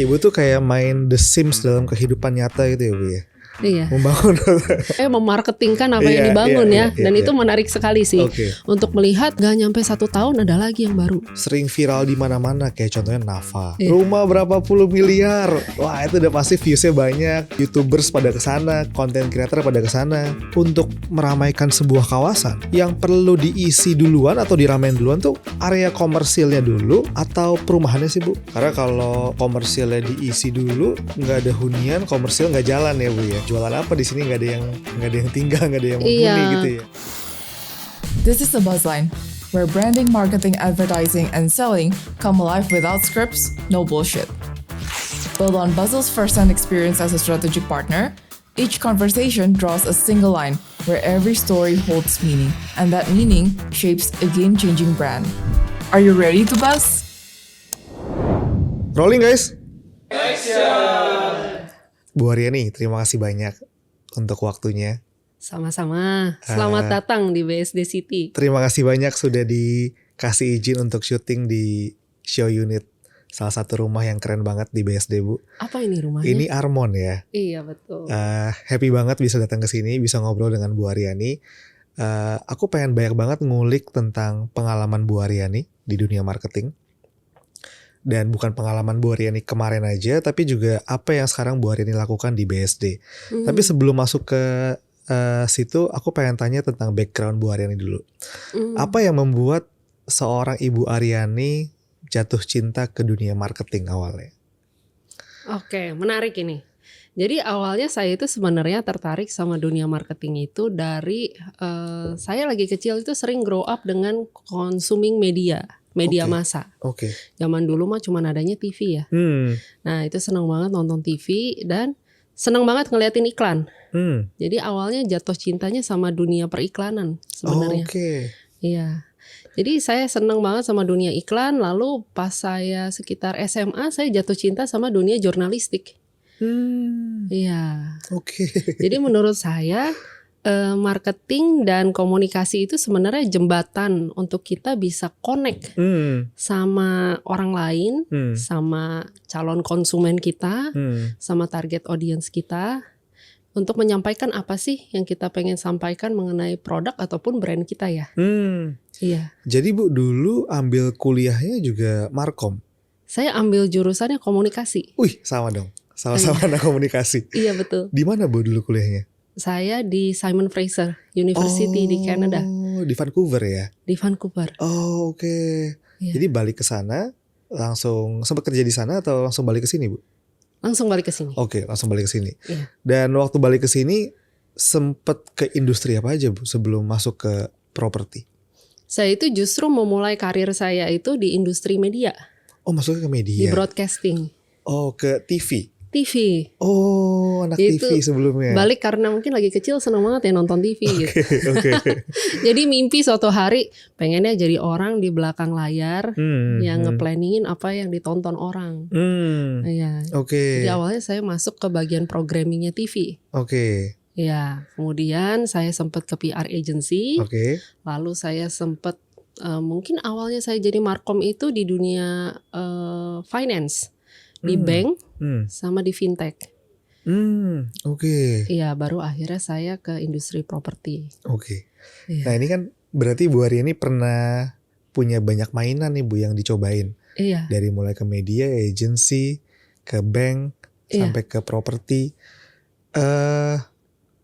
Ibu tuh kayak main The Sims dalam kehidupan nyata gitu ya Bu ya. Iya. Membangun. Memarketingkan apa yang dibangun ya. Dan itu menarik sekali sih. Untuk melihat gak nyampe 1 tahun ada lagi yang baru. Sering viral di mana-mana kayak contohnya Nafa. Rumah berapa puluh miliar. Wah, itu udah pasti viewsnya banyak. YouTubers pada kesana, konten creator pada kesana untuk meramaikan sebuah kawasan. Yang perlu diisi duluan atau diramein duluan tuh area komersilnya dulu atau perumahannya sih Bu. Karena kalau komersilnya diisi dulu, nggak ada hunian, komersil nggak jalan ya Bu ya. Jualan apa di sini nggak ada yang tinggal, nggak ada yang menghuni gitu ya. This is the Buzzline, where branding, marketing, advertising, and selling come alive without scripts, no bullshit. Built on Buzzle's first-hand experience as a strategic partner, each conversation draws a single line where every story holds meaning, and that meaning shapes a game-changing brand. Are you ready to buzz? Rolling guys. Bu Ariani, terima kasih banyak untuk waktunya. Sama-sama. Selamat datang di BSD City. Terima kasih banyak sudah dikasih izin untuk syuting di show unit salah satu rumah yang keren banget di BSD Bu. Apa ini rumahnya? Ini Armon ya. Iya betul. Happy banget bisa datang ke sini, bisa ngobrol dengan Bu Ariani. Aku pengen banyak banget ngulik tentang pengalaman Bu Ariani di dunia marketing. Dan bukan pengalaman Bu Ariani kemarin aja, tapi juga apa yang sekarang Bu Ariani lakukan di BSD. Tapi sebelum masuk ke situ, aku pengen tanya tentang background Bu Ariani dulu. Apa yang membuat seorang Ibu Ariani jatuh cinta ke dunia marketing awalnya? Oke, menarik ini. Jadi awalnya saya itu sebenarnya tertarik sama dunia marketing itu dari saya lagi kecil itu sering grow up dengan consuming media massa. Zaman dulu mah cuma adanya TV ya. Nah itu senang banget nonton TV dan senang banget ngeliatin iklan. Jadi awalnya jatuh cintanya sama dunia periklanan sebenarnya. Iya. Jadi saya senang banget sama dunia iklan. Lalu pas saya sekitar SMA saya jatuh cinta sama dunia jurnalistik. Iya. Jadi menurut saya marketing dan komunikasi itu sebenarnya jembatan untuk kita bisa connect sama orang lain, sama calon konsumen kita, sama target audience kita untuk menyampaikan apa sih yang kita pengen sampaikan mengenai produk ataupun brand kita ya. Iya. Jadi Bu dulu ambil kuliahnya juga Marcomm. Saya ambil jurusannya komunikasi. Wih, sama dong. Sama-sama anak komunikasi. Iya betul. Di mana Bu dulu kuliahnya? Saya di Simon Fraser University di Canada. Di Vancouver ya? Di Vancouver. Yeah. Jadi balik ke sana, langsung sempat kerja di sana atau langsung balik ke sini Bu? Langsung balik ke sini. Langsung balik ke sini. Yeah. Dan waktu balik ke sini sempat ke industri apa aja Bu sebelum masuk ke properti? Saya itu justru memulai karir saya itu di industri media. Masuknya ke media. Di broadcasting. Ke TV. Anak itu TV sebelumnya. Balik karena mungkin lagi kecil seneng banget ya nonton TV gitu. Jadi mimpi suatu hari pengennya jadi orang di belakang layar yang nge-planningin apa yang ditonton orang. Iya. Jadi awalnya saya masuk ke bagian programmingnya TV. Ya, kemudian saya sempat ke PR agency. Lalu saya sempat mungkin awalnya saya jadi Marcomm itu di dunia finance. Di bank sama di fintech. Iya, baru akhirnya saya ke industri properti. Iya. Nah ini kan berarti Bu Ariani pernah punya banyak mainan nih Bu yang dicobain. Iya. Dari mulai ke media, agency, ke bank, sampai ke properti.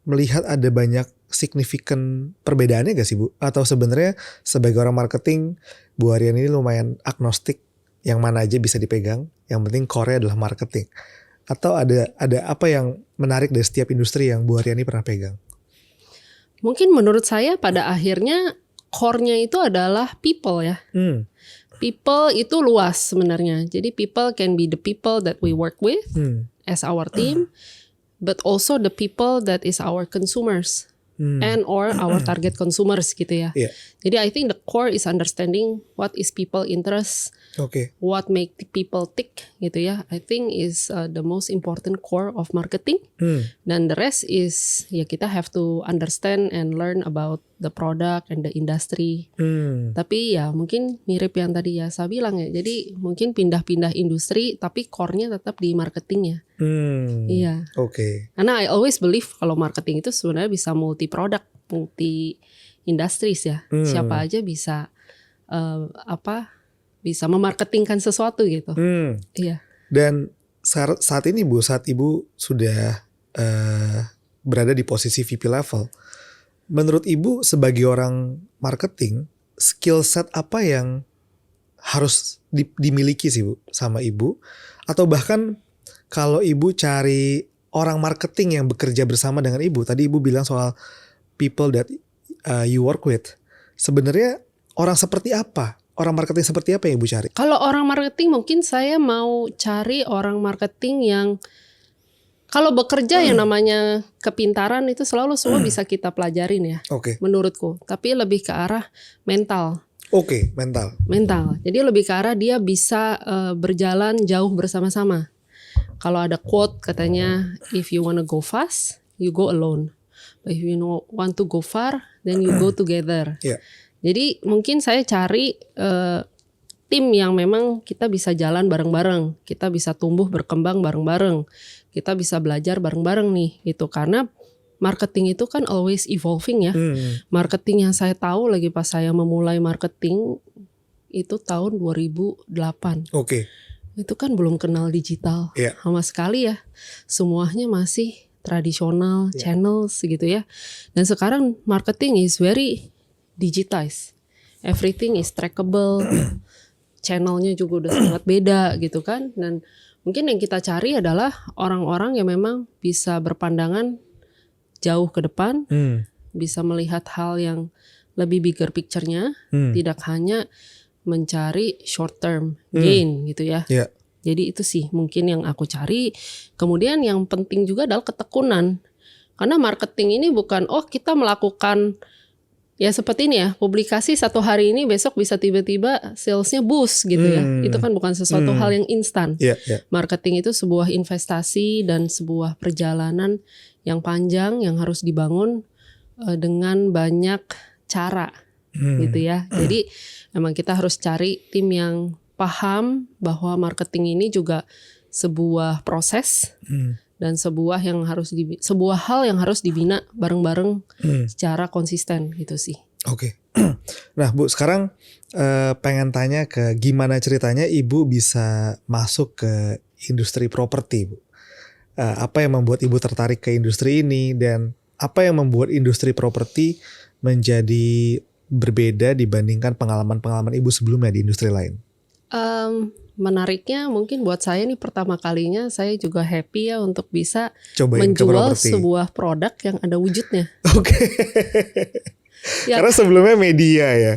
Melihat ada banyak signifikan perbedaannya gak sih Bu? Atau sebenarnya sebagai orang marketing, Bu Ariani ini lumayan agnostik. Yang mana aja bisa dipegang, yang penting core-nya adalah marketing. Atau ada apa yang menarik dari setiap industri yang Bu Ariani pernah pegang? Mungkin menurut saya pada akhirnya core-nya itu adalah people ya. People itu luas sebenarnya. Jadi people can be the people that we work with as our team, but also the people that is our consumers. And or our target consumers gitu ya. Jadi I think the core is understanding what is people interest, what make the people tick gitu ya. I think is the most important core of marketing. Dan the rest is ya kita have to understand and learn about the product and the industry. Tapi ya mungkin mirip yang tadi ya saya bilang ya. Jadi mungkin pindah-pindah industri tapi core-nya tetap di marketingnya. Iya. Oke. Karena I always believe kalau marketing itu sebenarnya bisa multi product, multi industries ya. Siapa aja bisa bisa memarketingkan sesuatu gitu. Iya. Dan saat ini Bu, saat Ibu sudah berada di posisi VP level, menurut Ibu sebagai orang marketing, skill set apa yang harus dimiliki sih Bu sama Ibu? Atau bahkan kalau Ibu cari orang marketing yang bekerja bersama dengan Ibu, tadi Ibu bilang soal people that you work with, sebenarnya orang seperti apa? Orang marketing seperti apa yang Ibu cari? Kalau orang marketing mungkin saya mau cari orang marketing yang kalau bekerja yang namanya kepintaran itu selalu semua bisa kita pelajarin ya. Menurutku. Tapi lebih ke arah mental. Mental. Jadi lebih ke arah dia bisa berjalan jauh bersama-sama. Kalau ada quote katanya, if you wanna go fast, you go alone. But if you want to go far, then you go together. Jadi mungkin saya cari tim yang memang kita bisa jalan bareng-bareng, kita bisa tumbuh berkembang bareng-bareng, kita bisa belajar bareng-bareng nih gitu. Karena marketing itu kan always evolving ya. Marketing yang saya tahu lagi pas saya memulai marketing itu tahun 2008. Itu kan belum kenal digital sama sekali ya. Semuanya masih tradisional, channels gitu ya. Dan sekarang marketing is very digitized. Everything is trackable. Channelnya juga udah sangat beda gitu kan. Dan mungkin yang kita cari adalah orang-orang yang memang bisa berpandangan jauh ke depan, bisa melihat hal yang lebih bigger picture-nya, tidak hanya mencari short term gain gitu ya. Jadi itu sih mungkin yang aku cari. Kemudian yang penting juga adalah ketekunan. Karena marketing ini bukan kita melakukan ya seperti ini ya, publikasi satu hari ini besok bisa tiba-tiba salesnya boost gitu ya. Itu kan bukan sesuatu hal yang instan. Marketing itu sebuah investasi dan sebuah perjalanan yang panjang yang harus dibangun dengan banyak cara gitu ya. Jadi memang kita harus cari tim yang paham bahwa marketing ini juga sebuah proses dan sebuah hal yang harus dibina bareng-bareng secara konsisten gitu sih. Nah Bu, sekarang pengen tanya ke gimana ceritanya Ibu bisa masuk ke industri properti Bu. Apa yang membuat Ibu tertarik ke industri ini dan apa yang membuat industri properti menjadi berbeda dibandingkan pengalaman-pengalaman Ibu sebelumnya di industri lain? Menariknya mungkin buat saya nih pertama kalinya saya juga happy ya untuk bisa cobain menjual sebuah produk yang ada wujudnya. Ya, karena sebelumnya media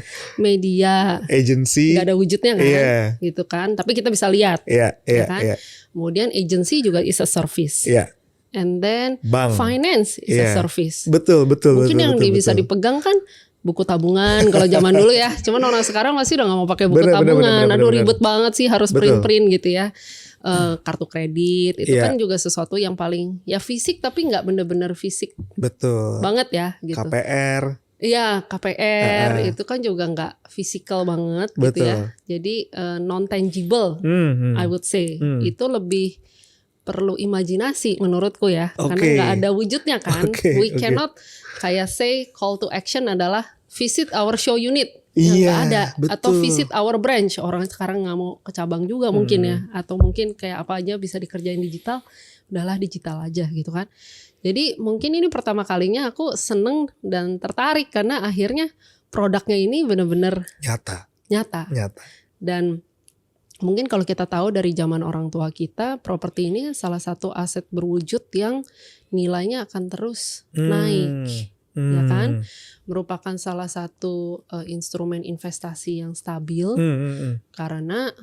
agency nggak ada wujudnya kan, gitu kan. Tapi kita bisa lihat, kan. Kemudian agency juga is a service, and then finance is a service. Betul. Mungkin yang bisa dipegang kan buku tabungan kalau zaman dulu ya. Cuman orang sekarang masih udah nggak mau pakai buku tabungan. Aduh ribet banget sih harus print gitu ya. Kartu kredit itu kan juga sesuatu yang paling ya fisik tapi nggak bener-bener fisik. Banget ya gitu. KPR. Iya KPR itu kan juga nggak physical banget gitu ya. Jadi non tangible I would say itu lebih perlu imajinasi menurutku ya. Karena nggak ada wujudnya kan. We cannot kayak say call to action adalah visit our show unit. Nggak ada. Atau visit our branch. Orang sekarang nggak mau ke cabang juga mungkin ya. Atau mungkin kayak apa aja bisa dikerjain digital. Udahlah digital aja gitu kan. Jadi mungkin ini pertama kalinya aku seneng dan tertarik. Karena akhirnya produknya ini benar-benar nyata. Dan mungkin kalau kita tahu dari zaman orang tua kita, properti ini salah satu aset berwujud yang nilainya akan terus naik, ya kan? Merupakan salah satu instrumen investasi yang stabil, karena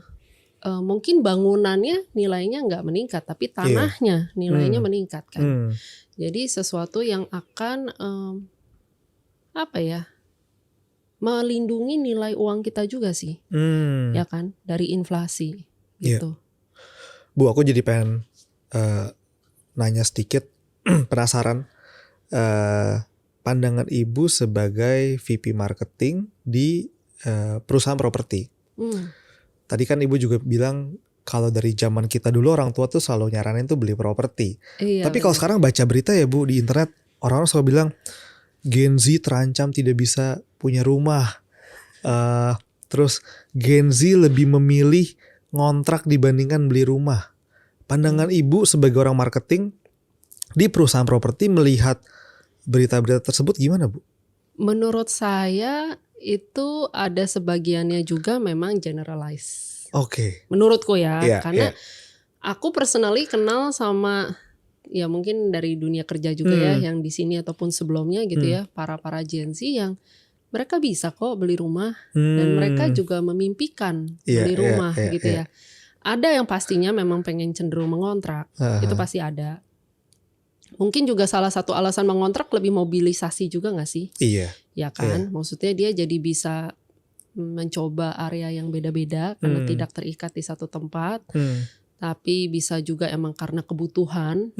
mungkin bangunannya nilainya nggak meningkat, tapi tanahnya nilainya meningkat kan. Jadi sesuatu yang akan melindungi nilai uang kita juga sih, ya kan, dari inflasi gitu. Bu, aku jadi pengen nanya sedikit, penasaran. pandangan ibu sebagai VP marketing di perusahaan properti. Tadi kan ibu juga bilang kalau dari zaman kita dulu orang tua tuh selalu nyaranin tuh beli properti. Iya, Tapi kalau bener. sekarang baca berita ya Bu di internet, orang-orang selalu bilang Gen Z terancam tidak bisa punya rumah. Terus Gen Z lebih memilih ngontrak dibandingkan beli rumah. Pandangan ibu sebagai orang marketing di perusahaan properti melihat berita-berita tersebut gimana Bu? Menurut saya itu ada sebagiannya juga memang generalize. Oke. Menurutku ya, Iya, karena iya. aku personally kenal sama ya mungkin dari dunia kerja juga ya, yang di sini ataupun sebelumnya gitu ya, para Gen Z yang mereka bisa kok beli rumah dan mereka juga memimpikan Iya, beli iya, rumah iya, gitu iya. ya. Ada yang pastinya memang pengen cenderung mengontrak, itu pasti ada. Mungkin juga salah satu alasan mengontrak lebih mobilisasi juga gak sih? Iya. Ya kan, maksudnya dia jadi bisa mencoba area yang beda-beda karena tidak terikat di satu tempat. Tapi bisa juga emang karena kebutuhan,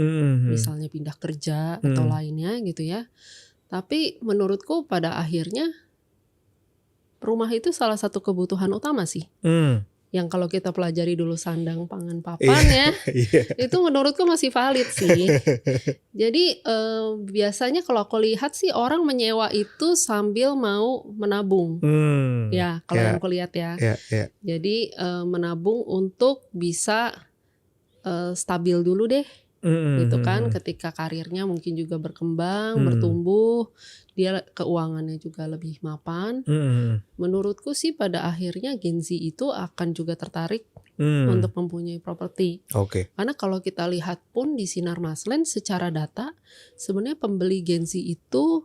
misalnya pindah kerja atau lainnya gitu ya. Tapi menurutku pada akhirnya rumah itu salah satu kebutuhan utama sih. Yang kalau kita pelajari dulu sandang, pangan, papan ya, itu menurutku masih valid sih. Jadi biasanya kalau aku lihat sih orang menyewa itu sambil mau menabung. Ya kalau yang aku lihat ya. Jadi menabung untuk bisa stabil dulu deh. Gitu kan, ketika karirnya mungkin juga berkembang, bertumbuh, dia keuangannya juga lebih mapan. Menurutku sih pada akhirnya Gen Z itu akan juga tertarik untuk mempunyai properti. Karena kalau kita lihat pun di Sinar Mas Land secara data, sebenarnya pembeli Gen Z itu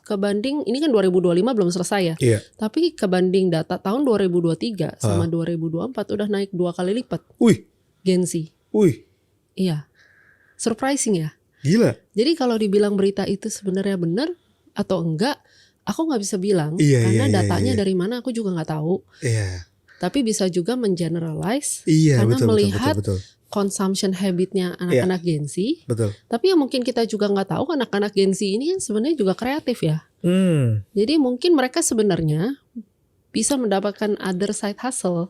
kebanding, ini kan 2025 belum selesai ya, tapi kebanding data tahun 2023 sama 2024 udah naik 2 kali lipat. Gen Z. Iya. Surprising ya. Gila. Jadi kalau dibilang berita itu sebenarnya benar atau enggak, aku nggak bisa bilang karena datanya dari mana aku juga nggak tahu. Tapi bisa juga mengeneralize karena melihat consumption habitnya anak-anak Gen Z. Tapi yang mungkin kita juga nggak tahu, anak-anak Gen Z ini kan sebenarnya juga kreatif ya. Jadi mungkin mereka sebenarnya bisa mendapatkan other side hustle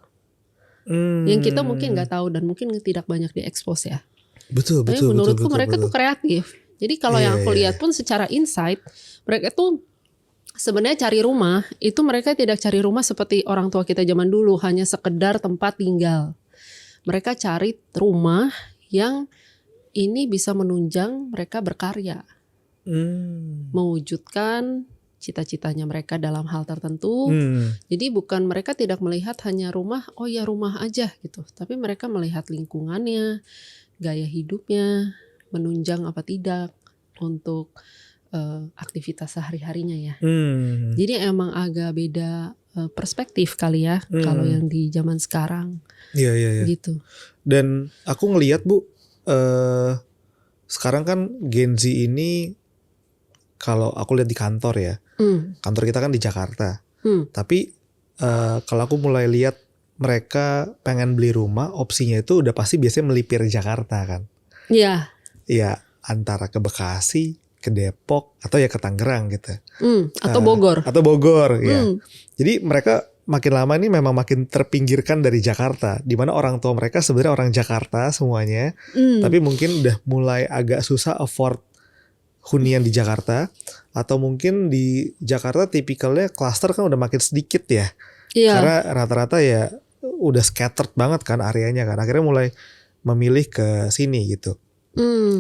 yang kita mungkin nggak tahu dan mungkin tidak banyak diekspos ya. Tapi menurutku mereka tuh kreatif. Jadi kalau yang aku lihat pun secara insight, mereka tuh sebenarnya cari rumah itu mereka tidak cari rumah seperti orang tua kita zaman dulu hanya sekedar tempat tinggal. Mereka cari rumah yang ini bisa menunjang mereka berkarya, mewujudkan cita-citanya mereka dalam hal tertentu. Jadi bukan mereka tidak melihat hanya rumah, oh ya rumah aja gitu. Tapi mereka melihat lingkungannya, gaya hidupnya, menunjang apa tidak untuk aktivitas sehari-harinya ya. Jadi emang agak beda perspektif kali ya kalau yang di zaman sekarang. Gitu. Dan aku ngelihat Bu, sekarang kan Gen Z ini kalau aku lihat di kantor ya, kantor kita kan di Jakarta. Tapi kalau aku mulai lihat mereka pengen beli rumah, opsinya itu udah pasti biasanya melipir Jakarta kan. Iya, antara ke Bekasi, ke Depok, atau ya ke Tangerang gitu. Atau Bogor. Ya. Jadi mereka makin lama ini memang makin terpinggirkan dari Jakarta, di mana orang tua mereka sebenarnya orang Jakarta semuanya, tapi mungkin udah mulai agak susah afford hunian di Jakarta, atau mungkin di Jakarta tipikalnya klaster kan udah makin sedikit ya. Karena rata-rata ya udah scattered banget kan areanya kan, akhirnya mulai memilih ke sini gitu.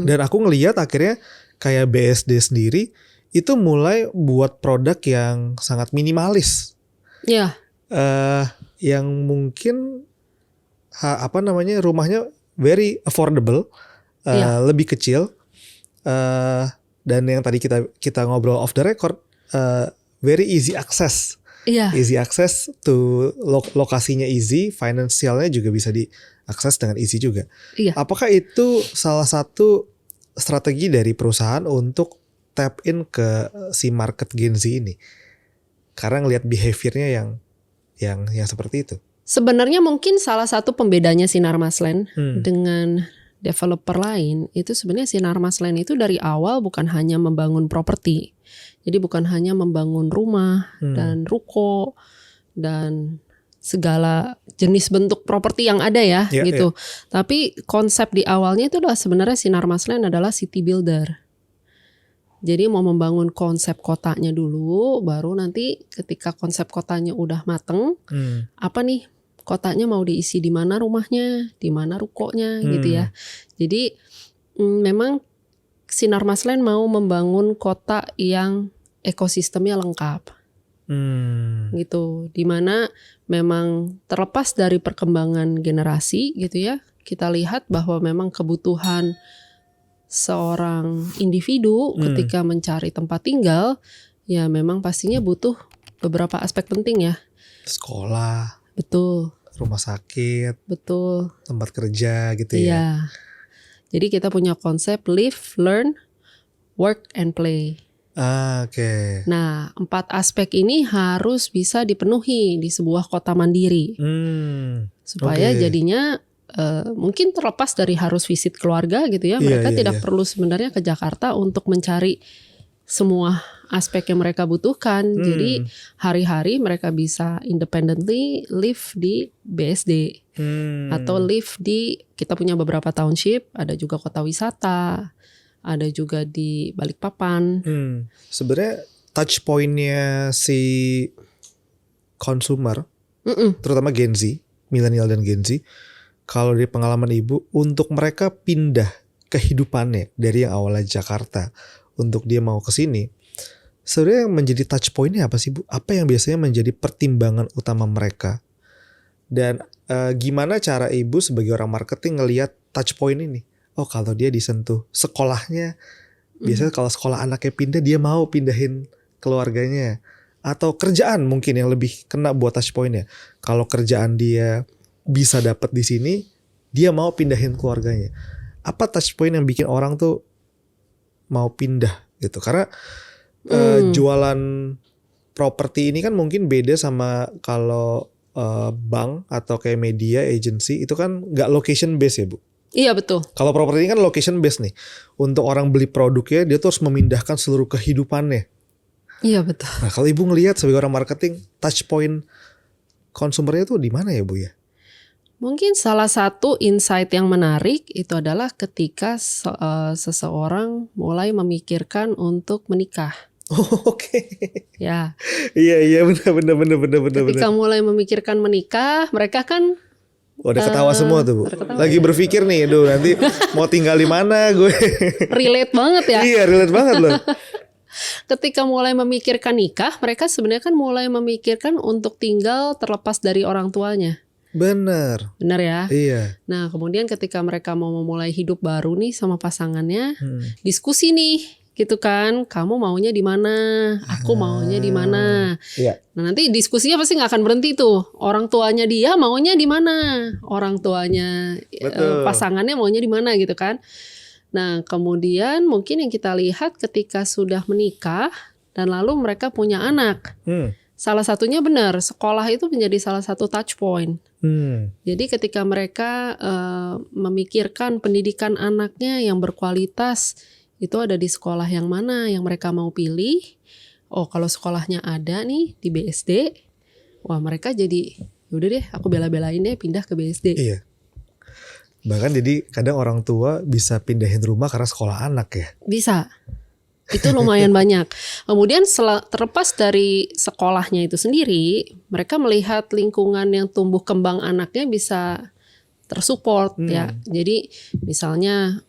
Dan aku ngelihat akhirnya kayak BSD sendiri itu mulai buat produk yang sangat minimalis. Yang mungkin rumahnya very affordable, lebih kecil, dan yang tadi kita ngobrol off the record, very easy access. Easy access to lokasinya easy, finansialnya juga bisa diakses dengan easy juga. Apakah itu salah satu strategi dari perusahaan untuk tap in ke si market Gen Z ini? Karena ngelihat behaviornya yang seperti itu. Sebenarnya mungkin salah satu pembedanya Sinar Mas Land dengan developer lain itu sebenarnya Sinar Mas Land itu dari awal bukan hanya membangun properti, Jadi bukan hanya membangun rumah dan ruko dan segala jenis bentuk properti yang ada ya gitu. Tapi konsep di awalnya itu adalah sebenarnya Sinar Mas Land adalah city builder. Jadi mau membangun konsep kotanya dulu, baru nanti ketika konsep kotanya udah mateng, apa nih kotanya mau diisi di mana rumahnya, di mana rukonya gitu ya. Jadi memang Sinar Mas Land mau membangun kota yang ekosistemnya lengkap. Gitu, dimana memang terlepas dari perkembangan generasi gitu ya, kita lihat bahwa memang kebutuhan seorang individu ketika mencari tempat tinggal ya memang pastinya butuh beberapa aspek penting ya. Sekolah, betul, rumah sakit, betul, tempat kerja gitu ya. Iya. Jadi kita punya konsep live, learn, work and play. Oke. Nah, 4 aspek ini harus bisa dipenuhi di sebuah kota mandiri. Supaya jadinya mungkin terlepas dari harus visit keluarga gitu ya, mereka tidak perlu sebenarnya ke Jakarta untuk mencari semua aspek yang mereka butuhkan. Jadi hari-hari mereka bisa independently live di BSD atau live di, kita punya beberapa township, ada juga kota wisata, ada juga di Balikpapan. Sebenarnya touch pointnya si consumer, terutama Gen Z, milenial dan Gen Z, kalau dari pengalaman ibu, untuk mereka pindah kehidupannya dari yang awalnya Jakarta untuk dia mau ke sini, sebenarnya yang menjadi touch pointnya apa sih Bu? Apa yang biasanya menjadi pertimbangan utama mereka? Dan gimana cara ibu sebagai orang marketing ngelihat touch point ini? Oh kalau dia disentuh sekolahnya, biasanya kalau sekolah anaknya pindah dia mau pindahin keluarganya. Atau kerjaan mungkin yang lebih kena buat touch pointnya. Kalau kerjaan dia bisa dapat di sini, dia mau pindahin keluarganya. Apa touch point yang bikin orang tuh mau pindah gitu? Karena jualan properti ini kan mungkin beda sama kalau bank atau kayak media agency, itu kan nggak location based ya Bu? Iya betul. Kalau properti ini kan location based nih. Untuk orang beli produknya dia tuh harus memindahkan seluruh kehidupannya. Iya betul. Nah kalau ibu ngelihat sebagai orang marketing, touch point konsumernya tuh di mana ya Bu ya? Mungkin salah satu insight yang menarik itu adalah ketika seseorang mulai memikirkan untuk menikah. Oke. Ya. Iya benar. Ketika mulai memikirkan menikah, mereka kan udah ketawa semua tuh Bu. Lagi ya. berpikir nih, aduh nanti mau tinggal di mana gue. Relate banget ya. Iya, relate banget loh. Ketika mulai memikirkan nikah, mereka sebenarnya kan mulai memikirkan untuk tinggal terlepas dari orang tuanya. Bener ya. Iya. Nah kemudian ketika mereka mau memulai hidup baru nih sama pasangannya, diskusi nih gitu kan, kamu maunya di mana, aku maunya di mana. Iya. Nah nanti diskusinya pasti nggak akan berhenti tuh. Orang tuanya dia maunya di mana, orang tuanya pasangannya maunya di mana gitu kan. Nah kemudian mungkin yang kita lihat ketika sudah menikah dan lalu mereka punya anak. Salah satunya benar, sekolah itu menjadi salah satu touch point. Jadi ketika mereka memikirkan pendidikan anaknya yang berkualitas, itu ada di sekolah yang mana yang mereka mau pilih. Oh kalau sekolahnya ada nih di BSD, wah mereka jadi yaudah deh aku bela-belain deh pindah ke BSD. Iya. Bahkan jadi kadang orang tua bisa pindahin rumah karena sekolah anak ya. Bisa. Itu lumayan banyak. Kemudian terlepas dari sekolahnya itu sendiri, mereka melihat lingkungan yang tumbuh kembang anaknya bisa tersupport ya. Jadi misalnya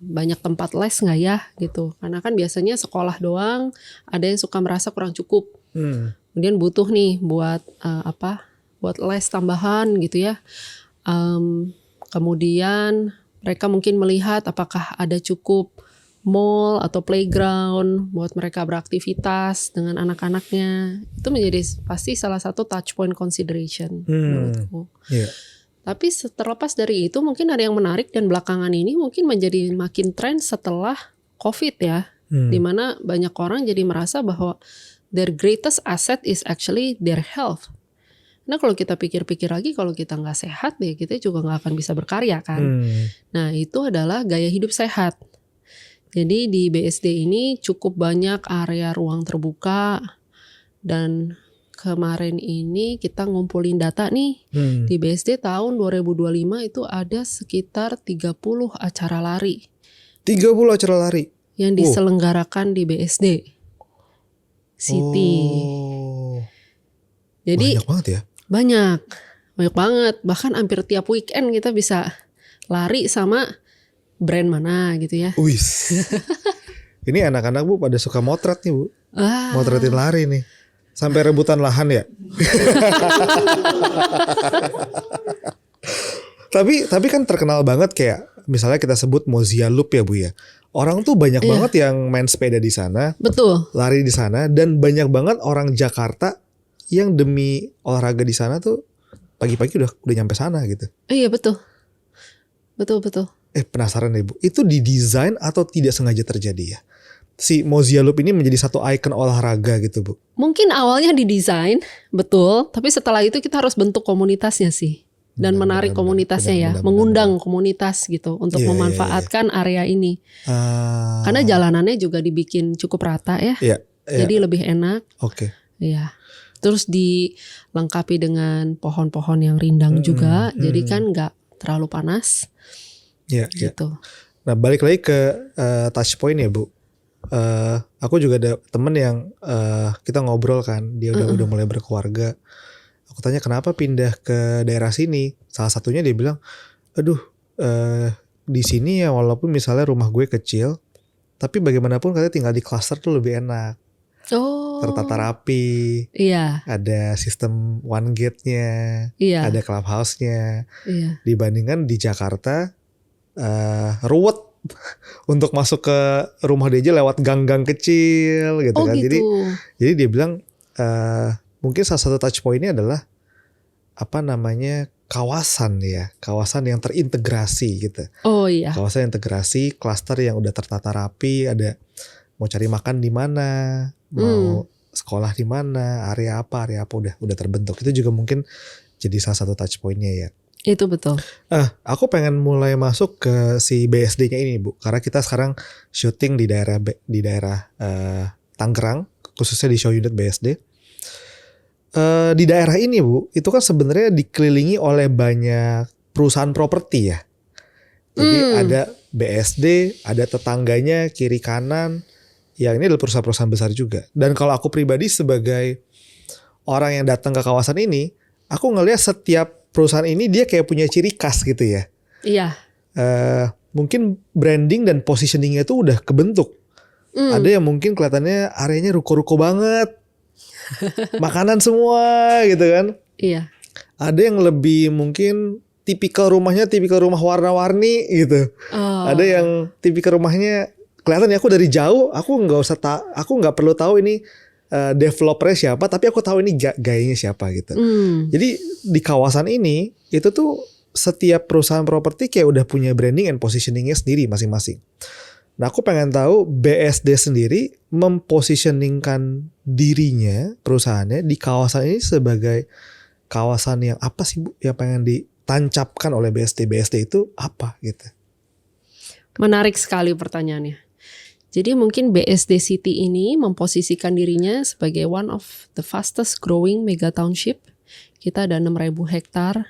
banyak tempat les nggak ya gitu. Karena kan biasanya sekolah doang, ada yang suka merasa kurang cukup. Kemudian butuh nih buat buat les tambahan gitu ya. Kemudian mereka mungkin melihat apakah ada cukup mall atau playground buat mereka beraktivitas dengan anak-anaknya. Itu menjadi pasti salah satu touch point consideration menurutku. Yeah. Tapi terlepas dari itu mungkin ada yang menarik dan belakangan ini mungkin menjadi makin tren setelah COVID ya. Dimana banyak orang jadi merasa bahwa their greatest asset is actually their health. Nah kalau kita pikir-pikir lagi, kalau kita nggak sehat ya kita juga nggak akan bisa berkarya kan. Nah itu adalah gaya hidup sehat. Jadi di BSD ini cukup banyak area ruang terbuka, dan kemarin ini kita ngumpulin data nih. Di BSD tahun 2025 itu ada sekitar 30 acara lari 30 acara lari yang diselenggarakan di BSD City. Jadi banyak banget ya. banyak banget. Bahkan hampir tiap weekend kita bisa lari sama brand mana gitu ya. Wis. Ini anak-anak Bu pada suka motret nih Bu. Motretin lari nih. Sampai rebutan lahan ya. Tapi kan terkenal banget kayak misalnya kita sebut Mozia Loop ya Bu ya. Orang tuh banyak banget yang main sepeda di sana. Betul. Lari di sana, dan banyak banget orang Jakarta yang demi olahraga di sana tuh pagi-pagi udah nyampe sana gitu. Iya betul. Betul. Penasaran deh Bu, itu didesain atau tidak sengaja terjadi ya? Si Mozia Loop ini menjadi satu ikon olahraga gitu Bu. Mungkin awalnya didesain, betul. Tapi setelah itu kita harus bentuk komunitasnya sih. Dan menarik komunitasnya mengundang komunitas gitu untuk memanfaatkan area ini. Karena jalanannya juga dibikin cukup rata ya. Jadi lebih enak. Oke. Iya. Terus dilengkapi dengan pohon-pohon yang rindang juga. Jadi kan nggak terlalu panas. Gitu. Nah balik lagi ke touch point ya Bu. Aku juga ada temen yang kita ngobrol kan, dia udah mulai berkeluarga. Aku tanya kenapa pindah ke daerah sini. Salah satunya dia bilang, aduh di sini ya walaupun misalnya rumah gue kecil, tapi bagaimanapun katanya tinggal di klaster tuh lebih enak. Tertata rapi. Iya. Ada sistem one gate-nya. Iya. Ada clubhouse-nya. Iya. Dibandingkan di Jakarta ruwet untuk masuk ke rumah dia aja lewat gang-gang kecil gitu kan. Gitu. Jadi dia bilang mungkin salah satu touch point-nya adalah kawasan yang terintegrasi gitu. Iya. Kawasan yang integrasi, klaster yang udah tertata rapi, ada mau cari makan di mana, mau sekolah di mana, area apa udah terbentuk. Itu juga mungkin jadi salah satu touch point-nya ya. Itu betul. Aku pengen mulai masuk ke si BSD-nya ini Bu, karena kita sekarang syuting di daerah Tangerang, khususnya di show unit BSD. Di daerah ini Bu, itu kan sebenarnya dikelilingi oleh banyak perusahaan properti ya. Jadi ada BSD, ada tetangganya kiri kanan, yang ini adalah perusahaan-perusahaan besar juga. Dan kalau aku pribadi sebagai orang yang datang ke kawasan ini, aku ngelihat setiap perusahaan ini dia kayak punya ciri khas gitu ya. Iya. Mungkin branding dan positioningnya itu udah kebentuk. Ada yang mungkin kelihatannya areanya ruko-ruko banget. Makanan semua gitu kan. Iya. Ada yang lebih mungkin tipikal rumah warna-warni gitu. Ada yang tipikal rumahnya kelihatan ya, aku dari jauh aku nggak perlu tahu ini developernya siapa, tapi aku tahu ini gayanya siapa gitu. Jadi di kawasan ini itu tuh setiap perusahaan properti kayak udah punya branding and positioningnya sendiri masing-masing. Nah aku pengen tahu BSD sendiri mempositioningkan dirinya, perusahaannya di kawasan ini sebagai kawasan yang apa sih Bu yang pengen ditancapkan oleh BSD itu apa gitu? Menarik sekali pertanyaannya. Jadi mungkin BSD City ini memposisikan dirinya sebagai one of the fastest growing mega township. Kita ada 6.000 hektar,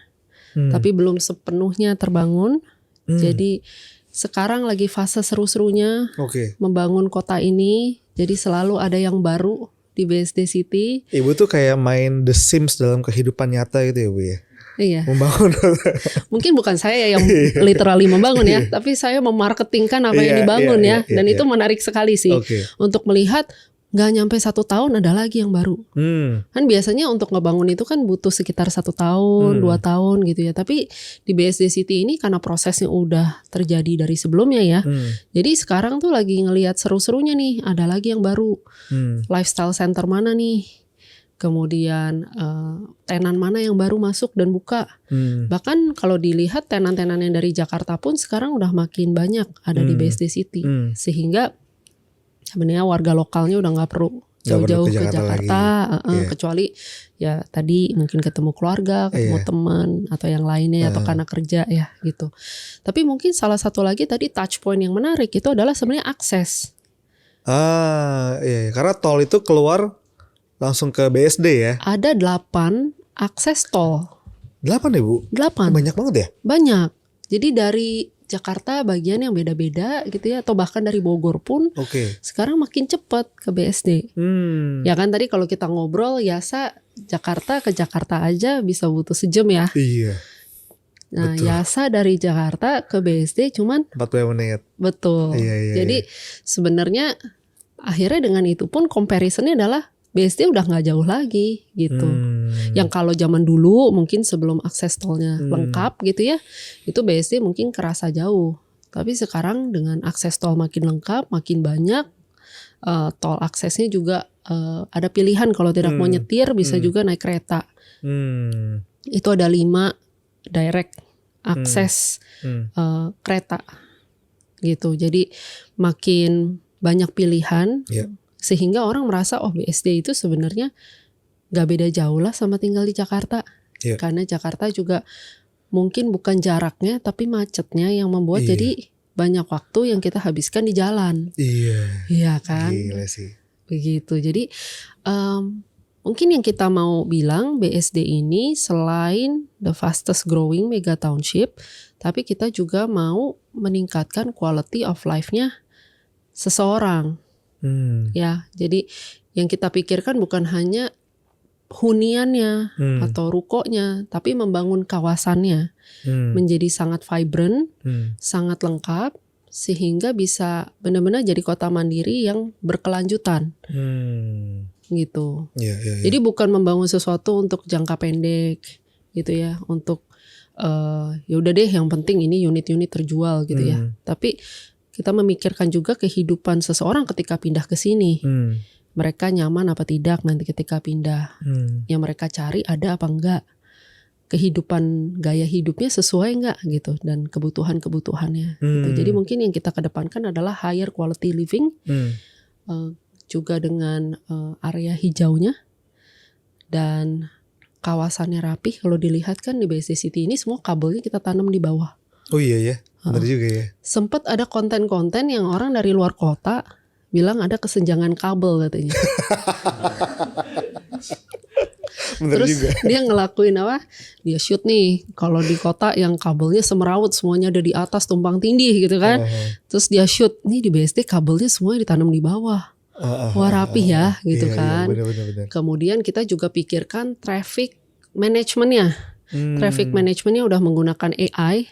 tapi belum sepenuhnya terbangun. Jadi sekarang lagi fase seru-serunya membangun kota ini. Jadi selalu ada yang baru di BSD City. Ibu tuh kayak main The Sims dalam kehidupan nyata gitu ya Bu ya? Iya. Membangun. Mungkin bukan saya yang literally membangun ya, tapi saya memarketingkan apa yang dibangun ya. Dan itu menarik sekali sih untuk melihat nggak nyampe 1 tahun ada lagi yang baru. Kan biasanya untuk ngebangun itu kan butuh sekitar 1 tahun, 2 tahun gitu ya. Tapi di BSD City ini karena prosesnya udah terjadi dari sebelumnya ya. Jadi sekarang tuh lagi ngelihat seru-serunya nih, ada lagi yang baru. Lifestyle center mana nih? Kemudian tenan mana yang baru masuk dan buka. Bahkan kalau dilihat tenan-tenan yang dari Jakarta pun sekarang udah makin banyak ada di BSD City. Sehingga sebenarnya warga lokalnya udah gak perlu jauh-jauh ke Jakarta Jakarta, Iya. kecuali ya tadi mungkin ketemu keluarga, ketemu Iya. teman atau yang lainnya atau karena kerja ya gitu. Tapi mungkin salah satu lagi tadi touch point yang menarik itu adalah sebenarnya akses. Iya, karena tol itu keluar langsung ke BSD ya. Ada 8 akses tol. 8 ya Bu? 8. Banyak banget ya? Banyak. Jadi dari Jakarta bagian yang beda-beda gitu ya, atau bahkan dari Bogor pun Oke. sekarang makin cepat ke BSD. Ya kan tadi kalau kita ngobrol ya Jakarta ke Jakarta aja bisa butuh sejam ya. Iya. Nah Betul. Yasa dari Jakarta ke BSD cuman 40 menit. betul. Iya. Jadi sebenarnya akhirnya dengan itu pun comparisonnya adalah BSD udah nggak jauh lagi gitu. Yang kalau zaman dulu mungkin sebelum akses tolnya lengkap gitu ya, itu BSD mungkin kerasa jauh. Tapi sekarang dengan akses tol makin lengkap, makin banyak, tol aksesnya juga ada pilihan kalau tidak mau nyetir bisa juga naik kereta. Itu ada 5 direct akses kereta gitu. Jadi makin banyak pilihan. Sehingga orang merasa BSD itu sebenarnya gak beda jauh lah sama tinggal di Jakarta. Karena Jakarta juga mungkin bukan jaraknya tapi macetnya yang membuat jadi banyak waktu yang kita habiskan di jalan. Iya kan? Gila sih. Begitu. Jadi mungkin yang kita mau bilang BSD ini selain the fastest growing mega township, tapi kita juga mau meningkatkan quality of life-nya seseorang. Ya, jadi yang kita pikirkan bukan hanya huniannya atau rukonya, tapi membangun kawasannya menjadi sangat vibrant, sangat lengkap, sehingga bisa benar-benar jadi kota mandiri yang berkelanjutan, gitu. Jadi bukan membangun sesuatu untuk jangka pendek, gitu ya, untuk ya udah deh, yang penting ini unit-unit terjual, gitu ya. Tapi kita memikirkan juga kehidupan seseorang ketika pindah ke sini. Mereka nyaman apa tidak nanti ketika pindah. Yang mereka cari ada apa enggak. Kehidupan gaya hidupnya sesuai enggak gitu. Dan kebutuhan-kebutuhannya. Gitu. Jadi mungkin yang kita kedepankan adalah higher quality living. Juga dengan area hijaunya. Dan kawasannya rapih. Kalau dilihat kan di BSD City ini semua kabelnya kita tanam di bawah. Oh iya ya, benar juga ya. Sempet ada konten-konten yang orang dari luar kota bilang ada kesenjangan kabel katanya. Bener Terus juga. dia ngelakuin apa? Dia shoot nih kalau di kota yang kabelnya semerawut semuanya ada di atas tumpang tindih gitu kan. Terus dia shoot nih di BSD kabelnya semuanya ditanam di bawah. Wah rapih ya gitu kan. Bener. Kemudian kita juga pikirkan traffic managementnya. Traffic managementnya udah menggunakan AI.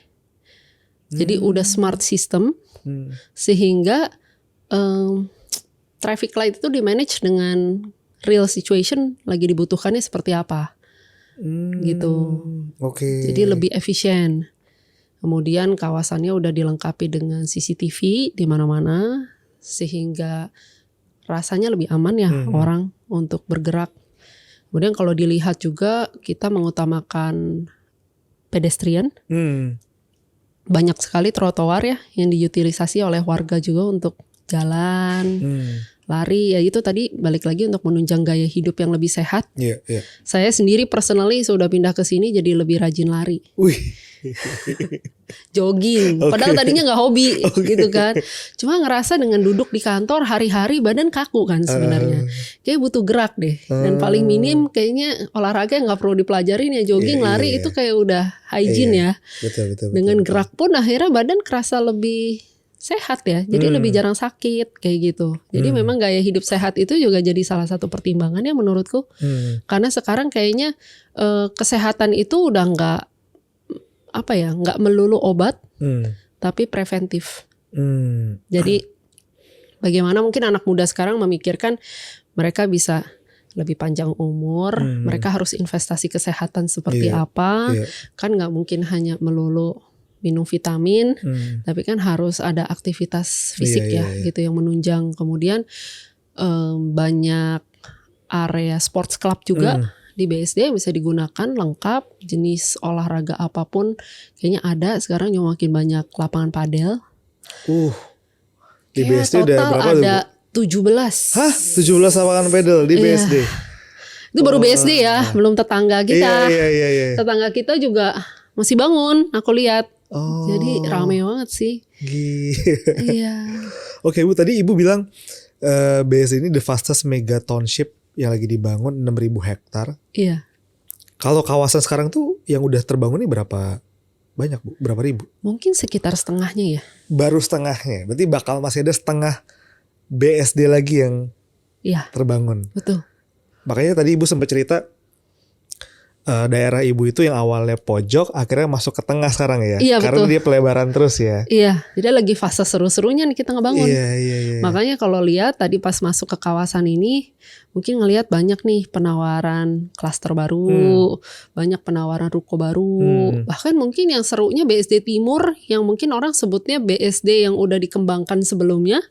Jadi udah smart system sehingga traffic light itu di-manage dengan real situation lagi dibutuhkannya seperti apa gitu. Jadi lebih efisien. Kemudian kawasannya udah dilengkapi dengan CCTV di mana-mana sehingga rasanya lebih aman ya orang untuk bergerak. Kemudian kalau dilihat juga kita mengutamakan pedestrian. Banyak sekali trotoar ya yang diutilisasi oleh warga juga untuk jalan, lari. Ya itu tadi balik lagi untuk menunjang gaya hidup yang lebih sehat. Saya sendiri personally sudah pindah ke sini jadi lebih rajin lari. Jogging. Padahal tadinya nggak hobi gitu kan. Cuma ngerasa dengan duduk di kantor hari-hari badan kaku kan sebenarnya. Kayak butuh gerak deh. Dan paling minim kayaknya olahraga yang nggak perlu dipelajarin ya jogging, lari itu kayak udah hygiene ya. Betul. Dengan gerak pun akhirnya badan kerasa lebih sehat ya. Jadi lebih jarang sakit kayak gitu. Jadi memang gaya hidup sehat itu juga jadi salah satu pertimbangannya menurutku. Karena sekarang kayaknya kesehatan itu udah nggak melulu obat, tapi preventif. Jadi bagaimana mungkin anak muda sekarang memikirkan mereka bisa lebih panjang umur, mereka harus investasi kesehatan seperti apa, kan nggak mungkin hanya melulu minum vitamin, tapi kan harus ada aktivitas fisik gitu yang menunjang. Kemudian banyak area sports club juga. Di BSD yang bisa digunakan lengkap, jenis olahraga apapun kayaknya ada. Sekarang juga makin banyak lapangan padel. Di BSD udah berapa ada 17. Hah? 17 lapangan pedal di Iya. BSD? Itu baru BSD ya, belum tetangga kita. Iya. Tetangga kita juga masih bangun, aku lihat. Oh. Jadi rame banget sih. Gila. Iya. Oke Bu, tadi Ibu bilang BSD ini the fastest mega township yang lagi dibangun 6.000 hektar. Iya. Kalau kawasan sekarang tuh yang udah terbangun ini berapa banyak Bu? Berapa ribu? Mungkin sekitar setengahnya ya. Baru setengahnya. Berarti bakal masih ada setengah BSD lagi yang Iya, terbangun. betul. Makanya tadi Ibu sempat cerita daerah Ibu itu yang awalnya pojok akhirnya masuk ke tengah sekarang ya. Iya, Karena betul. dia pelebaran terus ya. Iya, jadi lagi fase seru-serunya nih kita ngebangun. Iya. Makanya kalau lihat tadi pas masuk ke kawasan ini, mungkin ngelihat banyak nih penawaran klaster baru, banyak penawaran ruko baru. Bahkan mungkin yang serunya BSD Timur, yang mungkin orang sebutnya BSD yang udah dikembangkan sebelumnya,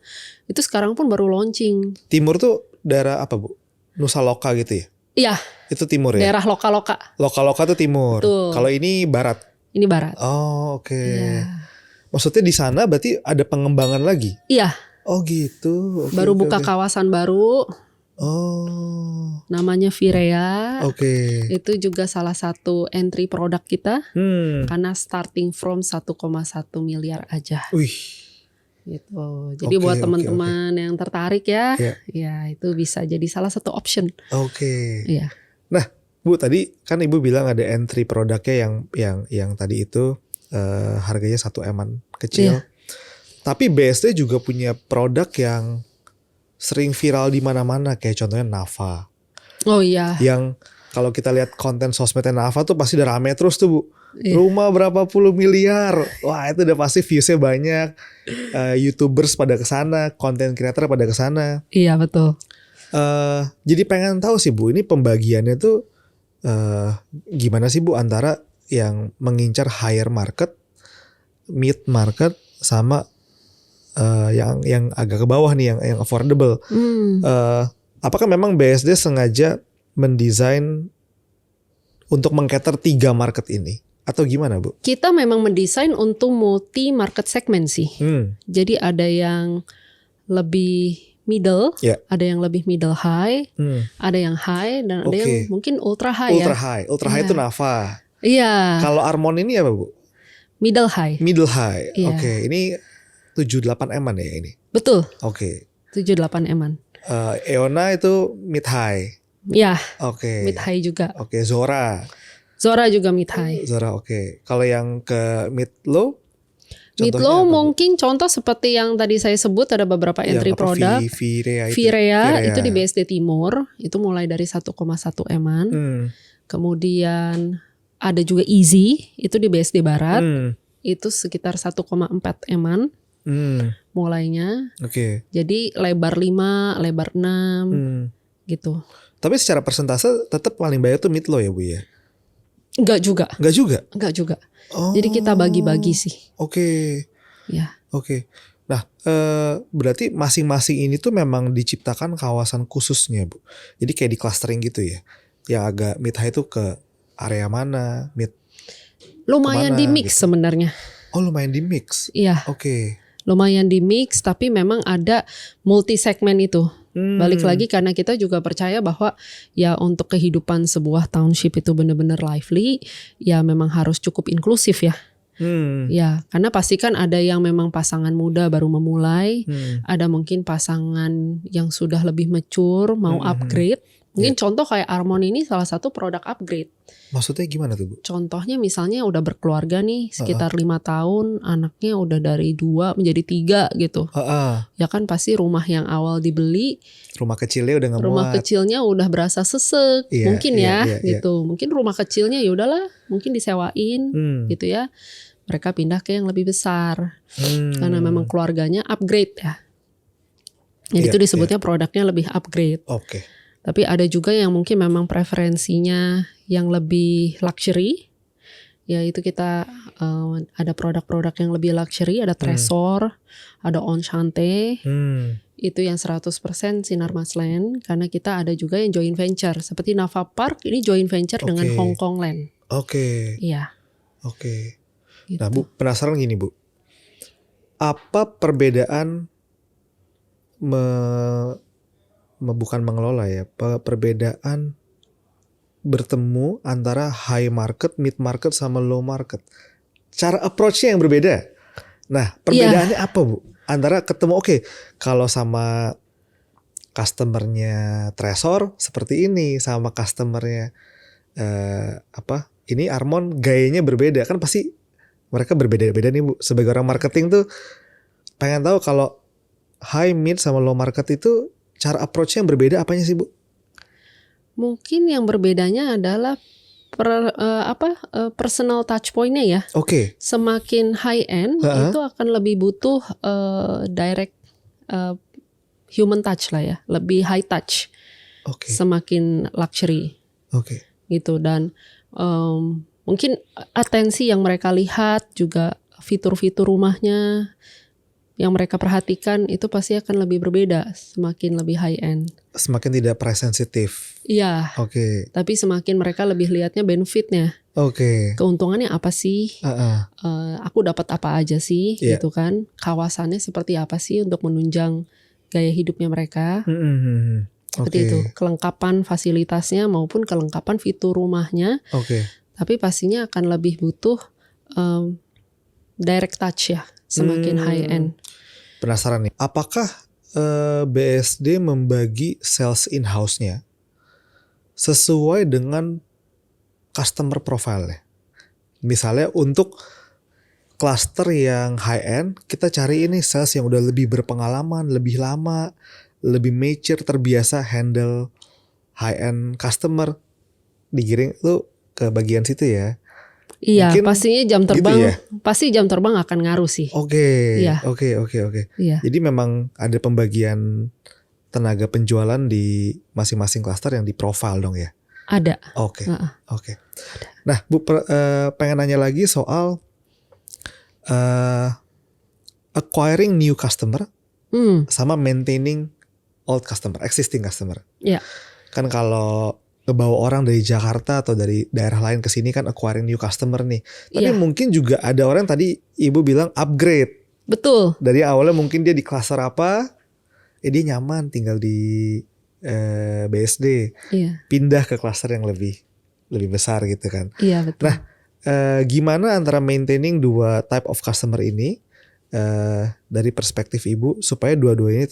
itu sekarang pun baru launching. Timur tuh daerah apa Bu? Nusa Loka gitu ya? Iya, Itu timur ya? daerah loka-loka. Loka-loka tuh timur. Betul. Kalau ini barat. Ini barat. Oh, oke. Iya. Maksudnya di sana berarti ada pengembangan lagi? Iya, Oh gitu. Oke, baru oke, buka oke. kawasan baru, Oh, namanya Virea. oke. Itu juga salah satu entry produk kita. Karena starting from 1,1 miliar aja Wih. gitu. Jadi Oke, buat oke, teman-teman yang tertarik ya, Iya. ya itu bisa jadi salah satu option. Oke. Iya. Nah, Bu tadi kan Ibu bilang ada entry produknya yang tadi itu harganya 1 M-an kecil. Iya. Tapi BSD juga punya produk yang sering viral di mana-mana kayak contohnya Nafa. Oh iya. Yang kalau kita lihat konten sosmednya Nafa tuh pasti udah rame terus tuh Bu. Iya. Rumah berapa puluh miliar. Wah, itu udah pasti viewsnya banyak. YouTubers pada kesana, konten creator pada kesana. Iya betul. Jadi pengen tahu sih Bu, ini pembagiannya tuh gimana sih Bu antara yang mengincar higher market, mid market, sama yang agak ke bawah nih, yang affordable. Apakah memang BSD sengaja mendesain untuk mengcater 3 market ini? Atau gimana Bu? Kita memang mendesain untuk multi market segment sih. Jadi ada yang lebih middle, Ya. ada yang lebih middle high, ada yang high, dan ada Oke. yang mungkin ultra high Ultra ya. high. Ultra high Iya. itu Nafa. Iya, Kalau Armon ini apa Bu? middle high. Middle high. Iya. Oke, ini 78 M-an ya ini. Betul, Oke. 78 M-an. Eona itu mid high. Ya, Oke. mid high juga. Oke, Zora. Zora juga mid high. Zora oke. Kalau yang ke mid low? Mid contohnya low apa, Bu? mungkin contoh seperti yang tadi saya sebut, ada beberapa Yang entry apa, produk. Virea itu. Virea itu di BSD Timur, itu mulai dari 1,1 M-an. Kemudian ada juga Easy, itu di BSD Barat, itu sekitar 1,4 M-an mulainya. Oke. Jadi lebar 5, lebar 6 gitu. Tapi secara persentase tetap paling banyak tuh mid low ya Bu ya? Enggak juga, Enggak juga? enggak juga. Oh. Jadi kita bagi-bagi sih. Oke. Ya. Oke. Nah, berarti masing-masing ini tuh memang diciptakan kawasan khususnya Bu. Jadi kayak di clustering gitu ya. Yang agak mid high itu ke area mana, mid Lumayan kemana di mix gitu. sebenarnya. Oh, lumayan di mix. Iya, Oke. lumayan di mix, tapi memang ada multi segmen itu. Balik lagi karena kita juga percaya bahwa ya untuk kehidupan sebuah township itu benar-benar lively, ya memang harus cukup inklusif ya. Ya, karena pasti kan ada yang memang pasangan muda baru memulai, ada mungkin pasangan yang sudah lebih mature mau upgrade. Mungkin contoh kayak Armon ini salah satu produk upgrade. Maksudnya gimana tuh Bu? Contohnya misalnya udah berkeluarga nih sekitar 5 tahun, anaknya udah dari 2 menjadi 3 gitu. Ya kan pasti rumah yang awal dibeli, Rumah kecilnya udah nggak rumah muat. kecilnya udah berasa sesek, Iya, mungkin iya, ya iya, gitu. Mungkin rumah kecilnya ya udahlah, mungkin disewain gitu ya. Mereka pindah ke yang lebih besar karena memang keluarganya upgrade ya. Jadi Iya, itu disebutnya produknya lebih upgrade. Oke. Tapi ada juga yang mungkin memang preferensinya yang lebih luxury. Ya itu kita ada produk-produk yang lebih luxury, ada Tresor, ada Enchante. Itu yang 100% Sinar Mas Land, karena kita ada juga yang joint venture seperti Nava Park, ini joint venture dengan Hong Kong Land. Oke. Iya. Oke. Gitu. Nah Bu, penasaran gini Bu. Apa perbedaan bukan mengelola ya, perbedaan bertemu antara high market, mid market sama low market. Cara approach-nya yang berbeda. Nah, perbedaannya apa Bu? Antara ketemu kalau sama customernya Tresor seperti ini, sama customernya ini Armon gayanya berbeda, kan pasti mereka berbeda-beda nih Bu. Sebagai orang marketing tuh pengen tahu kalau high, mid sama low market itu cara approach-nya yang berbeda apanya sih Bu? Mungkin yang berbedanya adalah personal touch point-nya ya. Oke. Semakin high end itu akan lebih butuh direct human touch lah ya, lebih high touch. Oke. Semakin luxury. Oke. Gitu, dan mungkin atensi yang mereka lihat juga fitur-fitur rumahnya yang mereka perhatikan itu pasti akan lebih berbeda, semakin lebih high end. Semakin tidak price sensitif. Iya. Oke. Tapi semakin mereka lebih lihatnya benefitnya. Oke. Keuntungannya apa sih? Aku dapat apa aja sih? Gitu kan? Kawasannya seperti apa sih untuk menunjang gaya hidupnya mereka? Seperti itu. Kelengkapan fasilitasnya maupun kelengkapan fitur rumahnya. Tapi pastinya akan lebih butuh direct touch ya, semakin high end. Penasaran nih, apakah BSD membagi sales in-house-nya sesuai dengan customer profile-nya? Misalnya untuk cluster yang high end, kita cari ini sales yang udah lebih berpengalaman, lebih lama, lebih mature, terbiasa handle high end customer. Digiring tuh ke bagian situ ya. Iya, mungkin pastinya jam terbang, gitu ya? Pasti jam terbang akan ngaruh sih. Oke. Iya. Iya. Jadi memang ada pembagian tenaga penjualan di masing-masing cluster yang di profile dong ya? Ada. Oke. Nah, Bu, pengen nanya lagi soal acquiring new customer sama maintaining old customer, existing customer. Iya. Kan kalau ngebawa orang dari Jakarta atau dari daerah lain ke sini kan acquiring new customer nih. Tapi mungkin juga ada orang tadi Ibu bilang upgrade. Betul. Dari awalnya mungkin dia di cluster apa, dia nyaman tinggal di BSD. Pindah ke cluster yang lebih besar gitu kan. Iya, betul. Nah, gimana antara maintaining dua type of customer ini dari perspektif Ibu supaya dua-duanya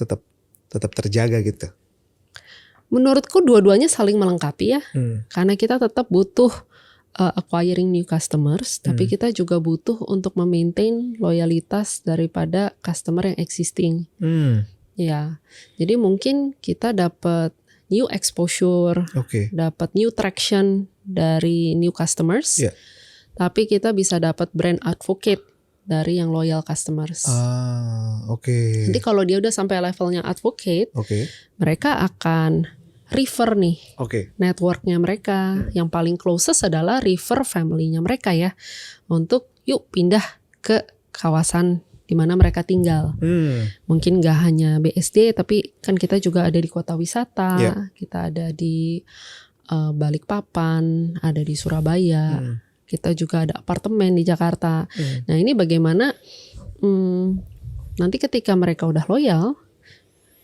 tetap terjaga gitu? Menurutku dua-duanya saling melengkapi ya, karena kita tetap butuh acquiring new customers, tapi kita juga butuh untuk memaintain loyalitas daripada customer yang existing. Ya, jadi mungkin kita dapat new exposure, dapat new traction dari new customers, tapi kita bisa dapat brand advocate dari yang loyal customers. Jadi kalau dia udah sampai levelnya advocate, mereka akan refer nih networknya mereka. Yang paling closest adalah refer family-nya mereka ya, untuk yuk pindah ke kawasan di mana mereka tinggal. Mungkin gak hanya BSD, tapi kan kita juga ada di kota wisata, kita ada di Balikpapan, ada di Surabaya, kita juga ada apartemen di Jakarta. Nah ini bagaimana nanti ketika mereka udah loyal,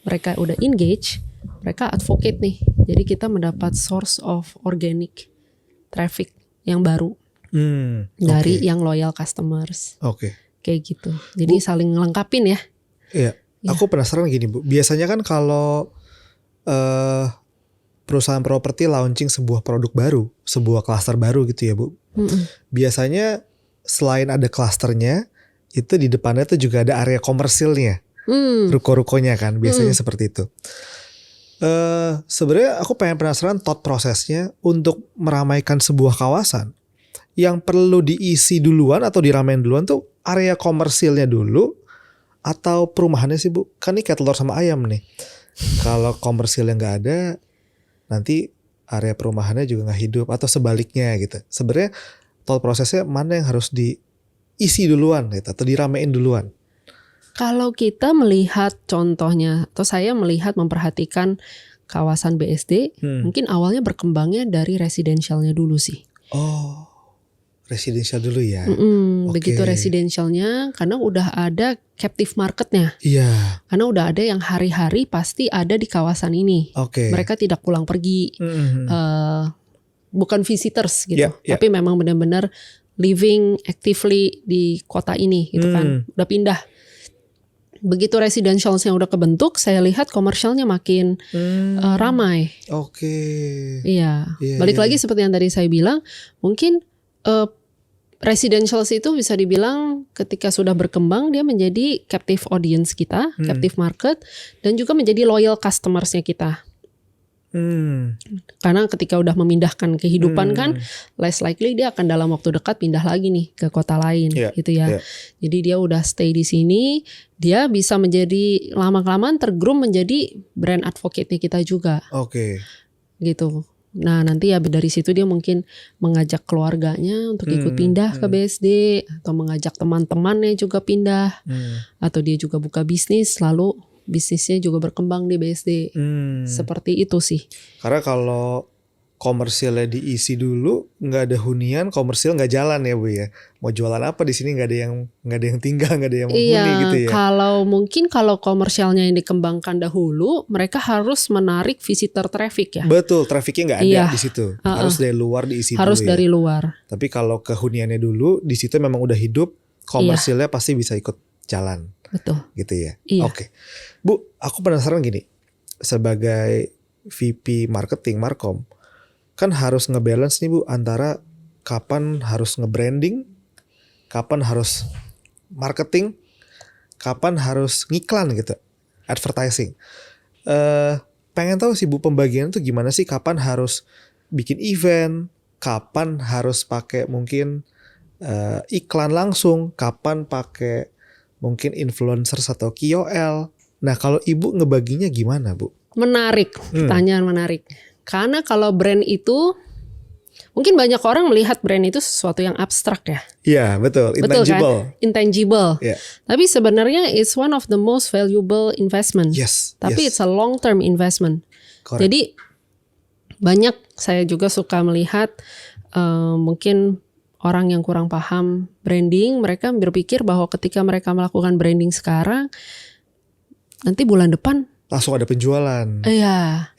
mereka udah engage, mereka advocate nih. Jadi kita mendapat source of organic traffic yang baru dari yang loyal customers. Kayak gitu. Jadi saling ngelengkapin ya. Iya. Aku penasaran gini Bu. Biasanya kan kalau perusahaan properti launching sebuah produk baru, sebuah klaster baru gitu ya Bu. Biasanya selain ada klasternya, itu di depannya tuh juga ada area komersilnya. Ruko-rukonya kan biasanya seperti itu. Sebenarnya aku pengen penasaran thought prosesnya untuk meramaikan sebuah kawasan. Yang perlu diisi duluan atau diramein duluan tuh area komersilnya dulu atau perumahannya sih Bu? Kan ini kayak telur sama ayam nih. Kalau komersilnya nggak ada, nanti area perumahannya juga nggak hidup atau sebaliknya gitu. Sebenarnya thought prosesnya mana yang harus diisi duluan gitu atau diramein duluan? Kalau kita melihat contohnya, atau saya melihat memperhatikan kawasan BSD, mungkin awalnya berkembangnya dari residensialnya dulu sih. Residential dulu ya. Begitu residentialnya, karena udah ada captive marketnya. Iya. Karena udah ada yang hari-hari pasti ada di kawasan ini. Mereka tidak pulang pergi, bukan visitors gitu, tapi memang benar-benar living actively di kota ini gitu kan. Udah pindah. Begitu residentialnya udah kebentuk, saya lihat komersialnya makin ramai. Iya. Balik lagi seperti yang tadi saya bilang, mungkin residentials itu bisa dibilang ketika sudah berkembang dia menjadi captive audience kita, captive market, dan juga menjadi loyal customersnya kita. Karena ketika udah memindahkan kehidupan kan, less likely dia akan dalam waktu dekat pindah lagi nih ke kota lain, gitu ya. Jadi dia udah stay di sini, dia bisa menjadi lama-kelamaan tergroom menjadi brand advocate-nya kita juga. Gitu. Nah nanti ya dari situ dia mungkin mengajak keluarganya untuk ikut pindah ke BSD, atau mengajak teman-temannya juga pindah, atau dia juga buka bisnis lalu bisnisnya juga berkembang di BSD. Seperti itu sih. Karena kalau komersilnya diisi dulu, nggak ada hunian, komersil nggak jalan ya Bu ya. Mau jualan apa di sini nggak ada yang tinggal, nggak ada yang menghuni gitu ya. Kalau komersialnya yang dikembangkan dahulu, mereka harus menarik visitor traffic ya. Betul, trafficnya nggak ada di situ. Harus dari luar diisi harus dulu. Dari luar. Tapi kalau kehuniannya dulu, di situ memang udah hidup, komersilnya pasti bisa ikut jalan. Betul. Gitu ya. Bu, aku penasaran gini. Sebagai VP marketing Marcomm, kan harus ngebalance nih Bu antara kapan harus nge-branding, kapan harus marketing, kapan harus ngiklan gitu, advertising. Pengen tahu sih Bu pembagian itu gimana sih, kapan harus bikin event, kapan harus pakai mungkin iklan langsung, kapan pakai mungkin influencers atau KOL. Nah kalau Ibu ngebaginya gimana Bu? Menarik, pertanyaan menarik. Karena kalau brand itu, mungkin banyak orang melihat brand itu sesuatu yang abstrak ya. Iya betul, intangible. Betul kan? Intangible. Tapi sebenarnya it's one of the most valuable investment. Tapi it's a long term investment. Jadi banyak saya juga suka melihat mungkin orang yang kurang paham branding, mereka berpikir bahwa ketika mereka melakukan branding sekarang, nanti bulan depan langsung ada penjualan. Iya.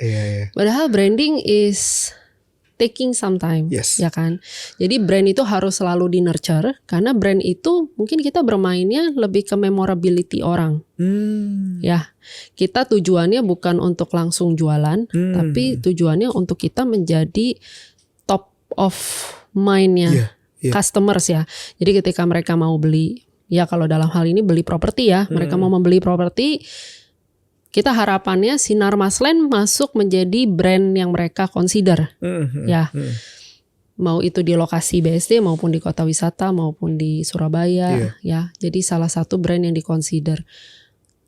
Padahal branding is taking some time, ya kan. Jadi brand itu harus selalu di nurture, karena brand itu mungkin kita bermainnya lebih ke memorability orang. Ya, kita tujuannya bukan untuk langsung jualan, tapi tujuannya untuk kita menjadi top of mind-nya customers ya. Jadi ketika mereka mau beli, ya kalau dalam hal ini beli properti ya, mereka mau membeli properti, kita harapannya Sinar Mas Land masuk menjadi brand yang mereka consider. Mau itu di lokasi BSD maupun di kota wisata maupun di Surabaya ya. Jadi salah satu brand yang dikonsider.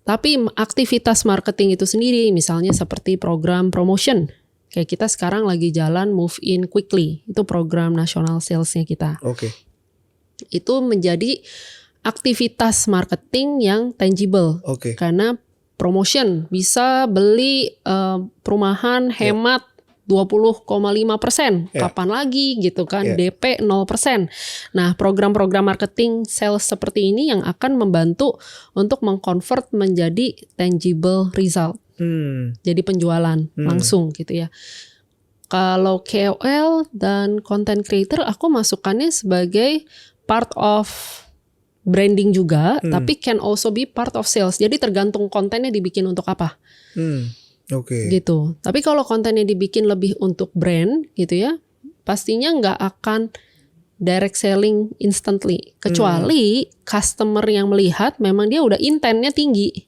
Tapi aktivitas marketing itu sendiri misalnya seperti program promotion. Kayak kita sekarang lagi jalan move in quickly. Itu program nasional salesnya kita. Itu menjadi aktivitas marketing yang tangible. Karena promotion bisa beli perumahan hemat 20,5%. Kapan lagi gitu kan, DP 0%. Nah program-program marketing sales seperti ini yang akan membantu untuk mengconvert menjadi tangible result. Jadi penjualan langsung gitu ya. Kalau KOL dan content creator aku masukkannya sebagai part of branding juga, tapi can also be part of sales. Jadi tergantung kontennya dibikin untuk apa. Gitu. Tapi kalau kontennya dibikin lebih untuk brand gitu ya, pastinya nggak akan direct selling instantly. Kecuali customer yang melihat memang dia udah intentnya tinggi.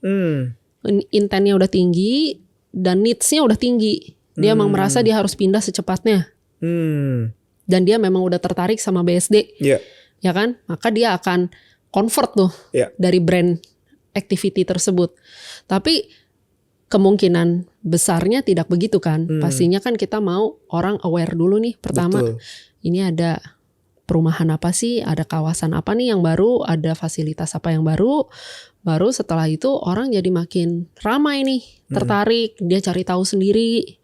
Intentnya udah tinggi dan needs-nya udah tinggi. Dia memang merasa dia harus pindah secepatnya. Dan dia memang udah tertarik sama BSD. Ya kan? Maka dia akan convert tuh dari brand activity tersebut. Tapi kemungkinan besarnya tidak begitu kan. Pastinya kan kita mau orang aware dulu nih. Pertama, ini ada perumahan apa sih, ada kawasan apa nih yang baru, ada fasilitas apa yang baru. Baru setelah itu orang jadi makin ramai nih, tertarik, dia cari tahu sendiri,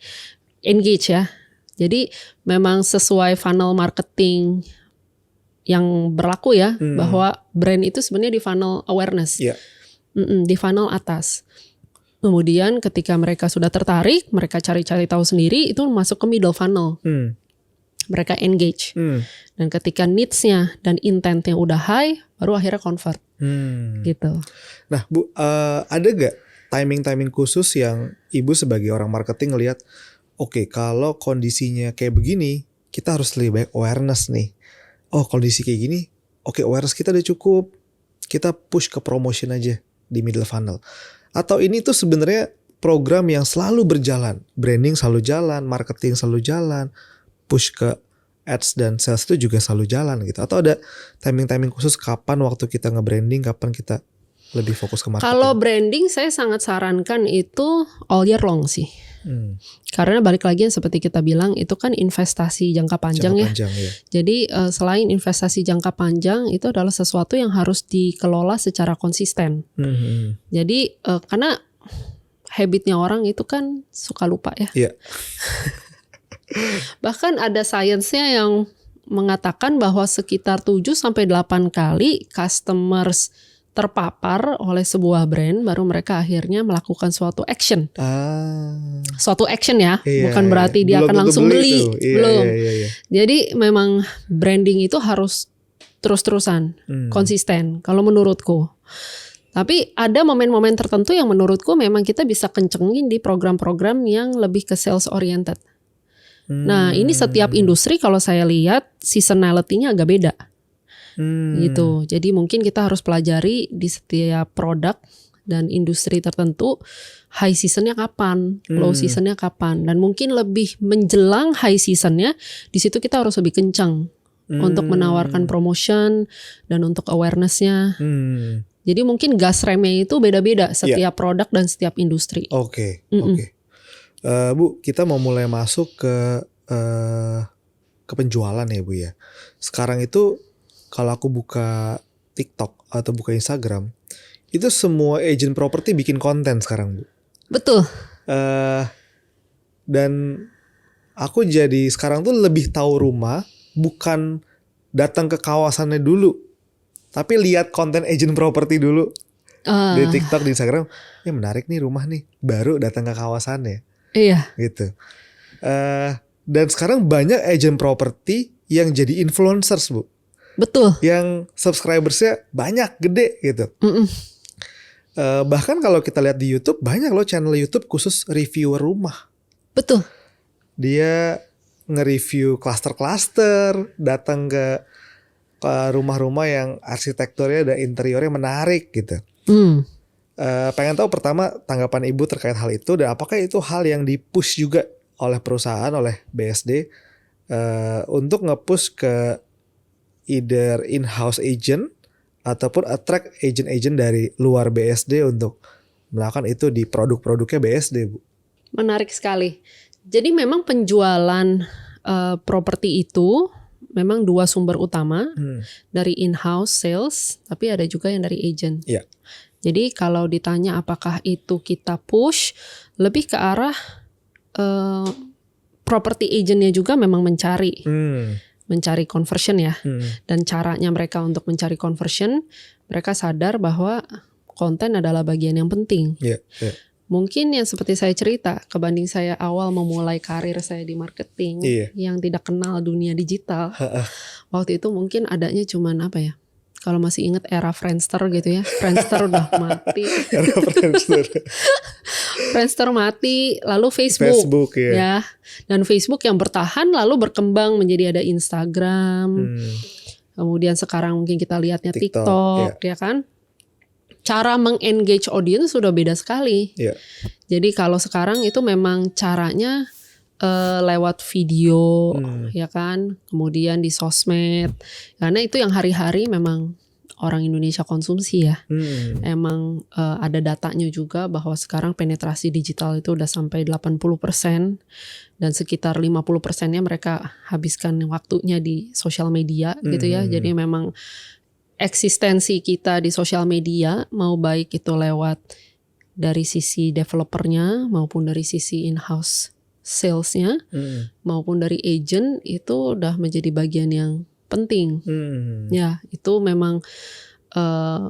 engage ya. Jadi memang sesuai funnel marketing yang berlaku ya, bahwa brand itu sebenarnya di funnel awareness, di funnel atas. Kemudian ketika mereka sudah tertarik, mereka cari-cari tahu sendiri, itu masuk ke middle funnel. Mereka engage. Dan ketika needs-nya dan intent-nya udah high, baru akhirnya convert. Gitu. Nah Bu, ada gak timing-timing khusus yang Ibu sebagai orang marketing ngelihat, oke, kalau kondisinya kayak begini, kita harus lebih baik awareness nih. Oh, kondisi kayak gini, oke, awareness kita udah cukup, kita push ke promotion aja di middle funnel. Atau ini tuh sebenarnya program yang selalu berjalan, branding selalu jalan, marketing selalu jalan, push ke ads dan sales itu juga selalu jalan gitu. Atau ada timing-timing khusus kapan waktu kita nge-branding, kapan kita lebih fokus ke marketing? Kalau branding saya sangat sarankan itu all year long sih. Karena balik lagi yang seperti kita bilang, itu kan investasi jangka panjang ya. Jadi selain investasi jangka panjang, itu adalah sesuatu yang harus dikelola secara konsisten. Jadi karena habitnya orang itu kan suka lupa ya. Bahkan ada sainsnya yang mengatakan bahwa sekitar 7-8 kali customers terpapar oleh sebuah brand, baru mereka akhirnya melakukan suatu action. Suatu action ya, bukan berarti dia akan langsung beli. Belum. Jadi memang branding itu harus terus-terusan, konsisten kalau menurutku. Tapi ada momen-momen tertentu yang menurutku memang kita bisa kencengin di program-program yang lebih ke sales oriented. Nah, ini setiap industri kalau saya lihat seasonality-nya agak beda. Gitu. Jadi mungkin kita harus pelajari di setiap produk dan industri tertentu high seasonnya kapan, low seasonnya kapan, dan mungkin lebih menjelang high seasonnya di situ kita harus lebih kencang untuk menawarkan promotion dan untuk awarenessnya. Jadi mungkin gas remnya itu beda-beda setiap produk dan setiap industri. Oke. Bu, kita mau mulai masuk ke penjualan ya Bu ya. Sekarang itu kalau aku buka TikTok atau buka Instagram, itu semua agent properti bikin konten sekarang Bu. Betul. Dan aku jadi sekarang tuh lebih tahu rumah, bukan datang ke kawasannya dulu, tapi lihat konten agent properti dulu. Di TikTok, di Instagram, ya menarik nih rumah nih, baru datang ke kawasannya. Iya. Gitu. Dan sekarang banyak agent properti yang jadi influencers Bu. Betul. Yang subscribersnya banyak, gede gitu. Bahkan kalau kita lihat di YouTube, banyak loh channel YouTube khusus reviewer rumah. Betul. Dia nge-review cluster-cluster, datang ke rumah-rumah yang arsitekturnya dan interiornya menarik gitu. Pengen tahu pertama tanggapan Ibu terkait hal itu, dan apakah itu hal yang di-push juga oleh perusahaan, oleh BSD untuk nge-push ke either in-house agent ataupun attract agent-agent dari luar BSD untuk melakukan itu di produk-produknya BSD Bu. Menarik sekali. Jadi memang penjualan properti itu memang dua sumber utama, dari in-house sales, tapi ada juga yang dari agent. Jadi kalau ditanya apakah itu kita push, lebih ke arah property agentnya juga memang mencari conversion ya. Dan caranya mereka untuk mencari conversion, mereka sadar bahwa konten adalah bagian yang penting. Mungkin yang seperti saya cerita, kebanding saya awal memulai karir saya di marketing yang tidak kenal dunia digital. Waktu itu mungkin adanya cuman apa ya, kalau masih ingat era Friendster gitu ya. Friendster udah mati. Friendster mati, lalu Facebook ya. Dan Facebook yang bertahan lalu berkembang menjadi ada Instagram. Kemudian sekarang mungkin kita lihatnya TikTok ya kan. Cara mengengage audience sudah beda sekali. Jadi kalau sekarang itu memang caranya lewat video ya kan, kemudian di sosmed, karena itu yang hari-hari memang orang Indonesia konsumsi ya. Emang ada datanya juga bahwa sekarang penetrasi digital itu udah sampai 80% dan sekitar 50%-nya mereka habiskan waktunya di sosial media gitu ya. Jadi memang eksistensi kita di sosial media, mau baik itu lewat dari sisi developernya maupun dari sisi in-house salesnya maupun dari agent, itu udah menjadi bagian yang penting. Ya, itu memang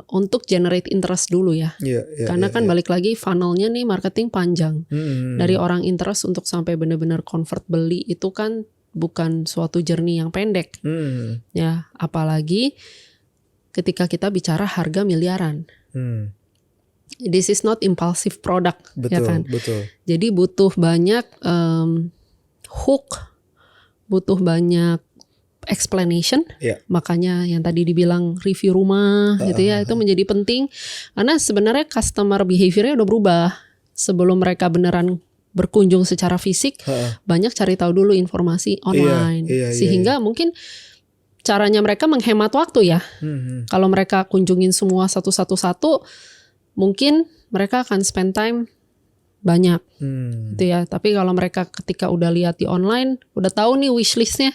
untuk generate interest dulu ya. Karena kan balik lagi funnelnya nih marketing panjang. Dari orang interest untuk sampai benar-benar convert beli itu kan bukan suatu journey yang pendek. Ya, apalagi ketika kita bicara harga miliaran. This is not impulsive product, ya kan? Betul. Jadi butuh banyak hook, butuh banyak explanation. Makanya yang tadi dibilang review rumah gitu ya, itu menjadi penting karena sebenarnya customer behaviornya udah berubah. Sebelum mereka beneran berkunjung secara fisik, banyak cari tahu dulu informasi online. Sehingga mungkin caranya mereka menghemat waktu ya. Kalau mereka kunjungin semua satu-satu, mungkin mereka akan spend time banyak gitu ya. Tapi kalau mereka ketika udah lihat di online, udah tahu nih wishlistnya,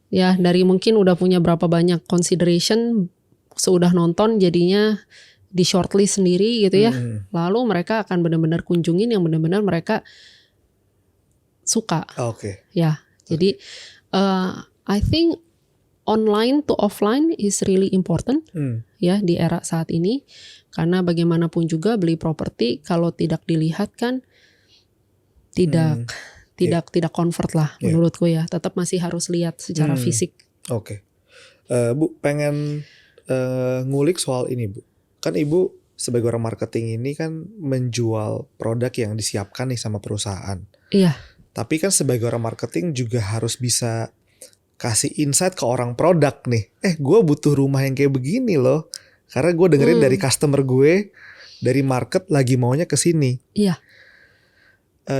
ya dari mungkin udah punya berapa banyak consideration, seudah nonton jadinya di shortlist sendiri gitu ya. Lalu mereka akan benar-benar kunjungin yang benar-benar mereka suka. Ya, jadi I think online to offline is really important ya di era saat ini. Karena bagaimanapun juga beli properti kalau tidak dilihat kan tidak convert lah menurutku ya. Tetap masih harus lihat secara fisik. Bu, pengen ngulik soal ini Bu. Kan Ibu sebagai orang marketing ini kan menjual produk yang disiapkan nih sama perusahaan. Iya. Tapi kan sebagai orang marketing juga harus bisa kasih insight ke orang produk nih. Gue butuh rumah yang kayak begini loh. Karena gue dengerin dari customer gue, dari market lagi maunya ke sini. Iya.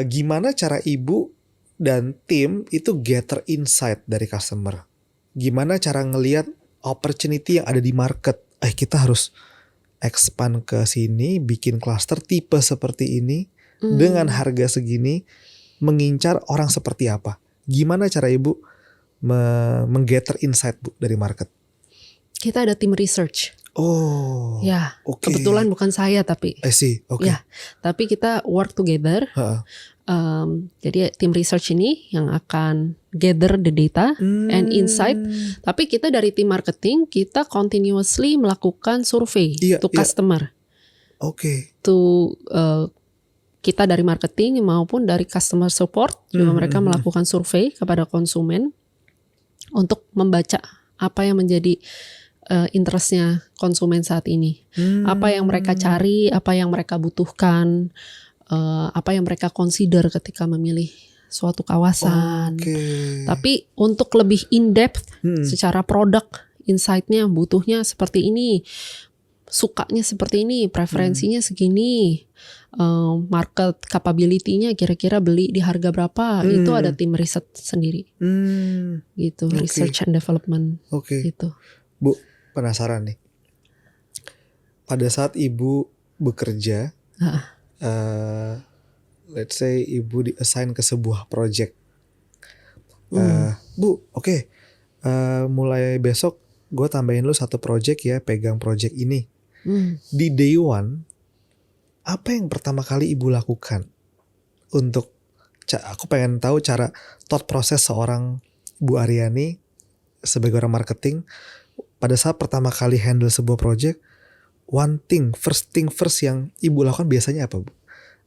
Gimana cara Ibu dan tim itu gather insight dari customer? Gimana cara ngelihat opportunity yang ada di market? Kita harus expand ke sini, bikin cluster tipe seperti ini, dengan harga segini, mengincar orang seperti apa? Gimana cara Ibu menggather insight Bu dari market? Kita ada tim research. Ya, kebetulan bukan saya tapi. Ya, tapi kita work together. Jadi tim research ini yang akan gather the data and insight. Tapi kita dari tim marketing kita continuously melakukan survei to customer. To kita dari marketing maupun dari customer support juga mereka melakukan survei kepada konsumen untuk membaca apa yang menjadi interestnya konsumen saat ini, apa yang mereka cari, apa yang mereka butuhkan, apa yang mereka consider ketika memilih suatu kawasan. Tapi untuk lebih in depth secara produk, insight-nya butuhnya seperti ini, sukanya seperti ini, preferensinya segini, market capability-nya kira-kira beli di harga berapa, itu ada tim riset sendiri, gitu, research and development, gitu. Bu, penasaran nih. Pada saat Ibu bekerja, let's say Ibu di-assign ke sebuah project. Bu, mulai besok gue tambahin lu satu project ya, pegang project ini. Di day one, apa yang pertama kali Ibu lakukan untuk, aku pengen tahu cara thought process seorang Bu Ariani sebagai orang marketing pada saat pertama kali handle sebuah project. First thing first yang Ibu lakukan biasanya apa Bu?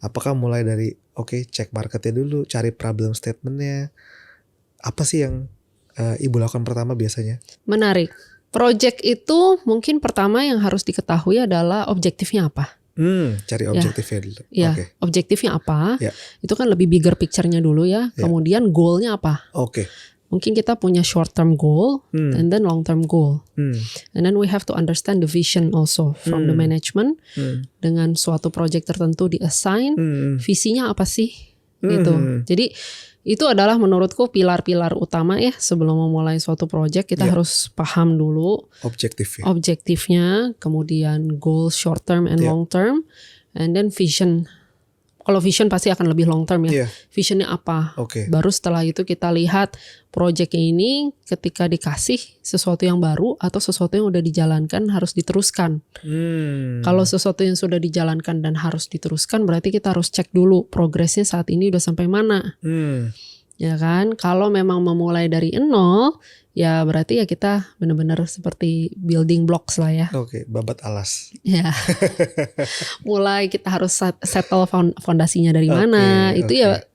Apakah mulai dari cek marketnya dulu, cari problem statementnya, apa sih yang Ibu lakukan pertama biasanya? Menarik. Project itu mungkin pertama yang harus diketahui adalah objektifnya apa. Cari objektifnya dulu. Ya, objektifnya apa? Itu kan lebih bigger picture-nya dulu ya. Kemudian goal-nya apa? Mungkin kita punya short term goal and then long term goal. And then we have to understand the vision also from the management. Dengan suatu project tertentu di-assign, visinya apa sih? Gitu. Jadi itu adalah menurutku pilar-pilar utama ya sebelum memulai suatu project. Kita harus paham dulu objektifnya, kemudian goal short term and long term, and then vision. Kalau vision pasti akan lebih long term ya. Visionnya apa? Baru setelah itu kita lihat projectnya ini ketika dikasih sesuatu yang baru atau sesuatu yang udah dijalankan harus diteruskan. Kalau sesuatu yang sudah dijalankan dan harus diteruskan berarti kita harus cek dulu progresnya saat ini udah sampai mana. Ya kan? Kalau memang memulai dari nol, ya berarti ya kita benar-benar seperti building blocks lah ya. Oke, babat alas. Ya, mulai kita harus settle fondasinya dari mana. Itu oke. ya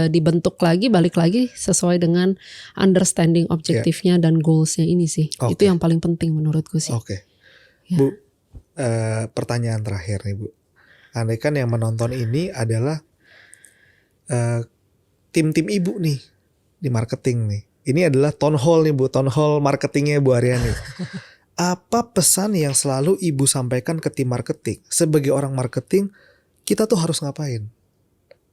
dibentuk lagi, balik lagi sesuai dengan understanding objektifnya dan goalsnya ini sih. Oke. Itu yang paling penting menurutku sih. Oke. Ya. Bu, pertanyaan terakhir nih Bu. Andai kan yang menonton ini adalah tim-tim ibu nih di marketing nih. Ini adalah town hall nih Bu, town hall marketingnya Bu Ariani. Apa pesan yang selalu ibu sampaikan ke tim marketing? Sebagai orang marketing, kita tuh harus ngapain?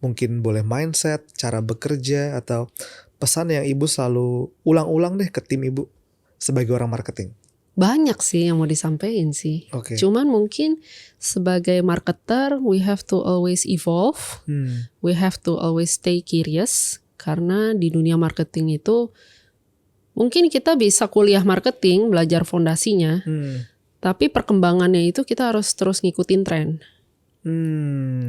Mungkin boleh mindset, cara bekerja, atau pesan yang ibu selalu ulang-ulang deh ke tim ibu sebagai orang marketing. Banyak sih yang mau disampaikan sih. Oke. Cuman mungkin sebagai marketer we have to always evolve. We have to always stay curious. Karena di dunia marketing itu mungkin kita bisa kuliah marketing, belajar fondasinya. Tapi perkembangannya itu kita harus terus ngikutin tren.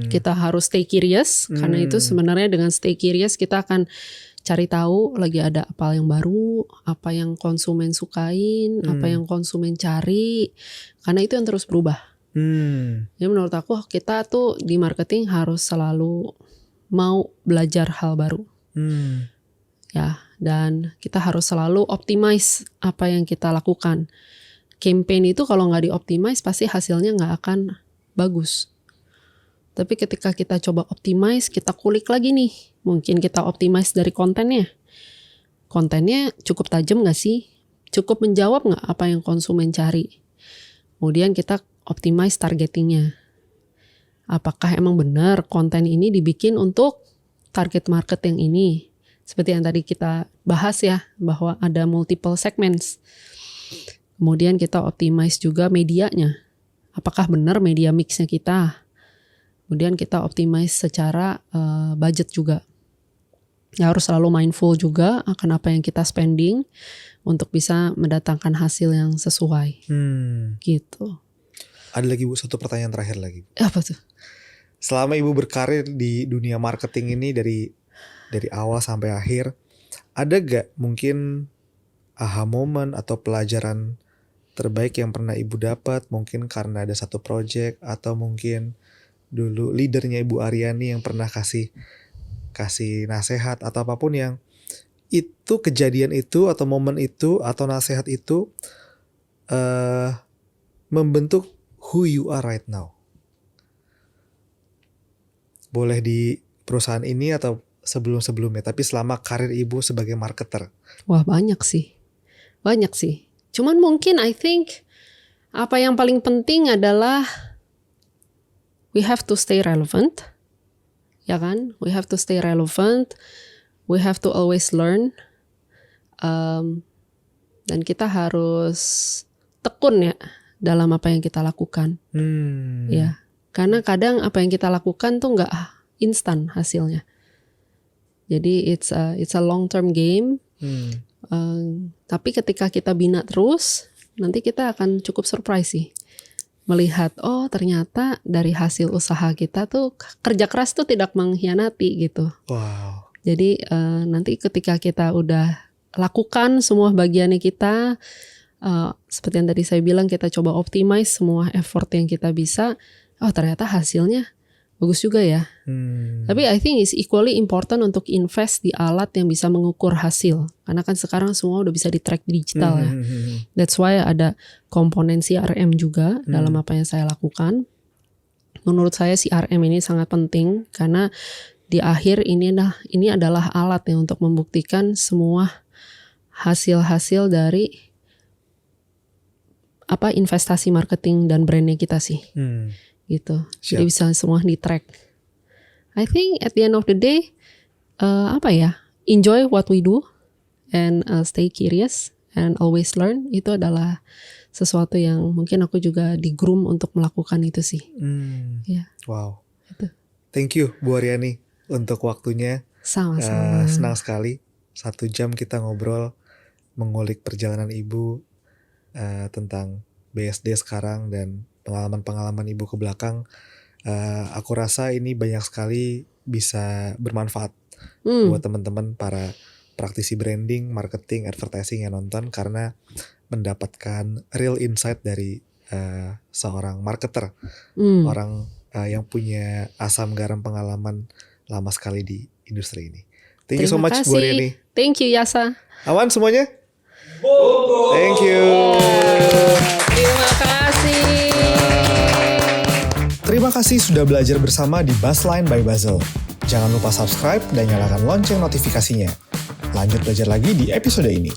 Kita harus stay curious. Karena itu sebenarnya dengan stay curious kita akan cari tahu lagi ada apa yang baru, apa yang konsumen sukain, apa yang konsumen cari. Karena itu yang terus berubah. Jadi menurut aku kita tuh di marketing harus selalu mau belajar hal baru. Ya, dan kita harus selalu optimize apa yang kita lakukan. Campaign itu kalau nggak dioptimize pasti hasilnya nggak akan bagus. Tapi ketika kita coba optimize, kita kulik lagi nih. Mungkin kita optimize dari kontennya. Kontennya cukup tajam gak sih? Cukup menjawab gak apa yang konsumen cari? Kemudian kita optimize targetingnya. Apakah emang benar konten ini dibikin untuk target market yang ini? Seperti yang tadi kita bahas ya, bahwa ada multiple segments. Kemudian kita optimize juga medianya. Apakah benar media mixnya kita? Kemudian kita optimize secara budget juga. Ya harus selalu mindful juga akan apa yang kita spending untuk bisa mendatangkan hasil yang sesuai. Gitu. Ada lagi Bu, satu pertanyaan terakhir lagi. Apa tuh? Selama Ibu berkarir di dunia marketing ini dari awal sampai akhir, ada gak mungkin aha moment atau pelajaran terbaik yang pernah Ibu dapat? Mungkin karena ada satu project atau mungkin dulu leadernya Ibu Ariani yang pernah kasih nasihat atau apapun yang itu kejadian itu atau momen itu atau nasihat itu membentuk who you are right now. Boleh di perusahaan ini atau sebelum-sebelumnya, tapi selama karir Ibu sebagai marketer. Wah banyak sih. Cuman mungkin I think apa yang paling penting adalah we have to stay relevant, ya kan? We have to stay relevant. We have to always learn. Dan kita harus tekun ya dalam apa yang kita lakukan. Ya, karena kadang apa yang kita lakukan tuh nggak instan hasilnya. Jadi it's a long term game. Tapi ketika kita bina terus, nanti kita akan cukup surprise sih. Melihat ternyata dari hasil usaha kita tuh kerja keras tuh tidak mengkhianati gitu. Wow. Jadi nanti ketika kita udah lakukan semua bagiannya kita, seperti yang tadi saya bilang kita coba optimize semua effort yang kita bisa, ternyata hasilnya bagus juga ya. Tapi I think it's equally important untuk invest di alat yang bisa mengukur hasil. Karena kan sekarang semua udah bisa di-track digital ya. That's why ada komponen CRM juga dalam apa yang saya lakukan. Menurut saya CRM ini sangat penting karena di akhir ini adalah alat yang untuk membuktikan semua hasil-hasil dari investasi marketing dan brandnya kita sih. Gitu. Jadi bisa semua di track. I think at the end of the day enjoy what we do and stay curious and always learn. Itu adalah sesuatu yang mungkin aku juga di-groom untuk melakukan itu sih. Ya. Wow. Itu. Thank you Bu Ariani untuk waktunya. Sama-sama. Senang sekali 1 jam kita ngobrol mengulik perjalanan Ibu tentang BSD sekarang dan pengalaman-pengalaman Ibu ke belakang. Aku rasa ini banyak sekali bisa bermanfaat buat teman-teman para praktisi branding, marketing, advertising yang nonton, karena mendapatkan real insight dari seorang marketer, orang yang punya asam garam pengalaman lama sekali di industri ini. Thank you so much Bu Ariani. Thank you Yasa. Aman semuanya? Thank you. Terima kasih. Terima kasih sudah belajar bersama di Buzzline by Buzzle. Jangan lupa subscribe dan nyalakan lonceng notifikasinya. Lanjut belajar lagi di episode ini.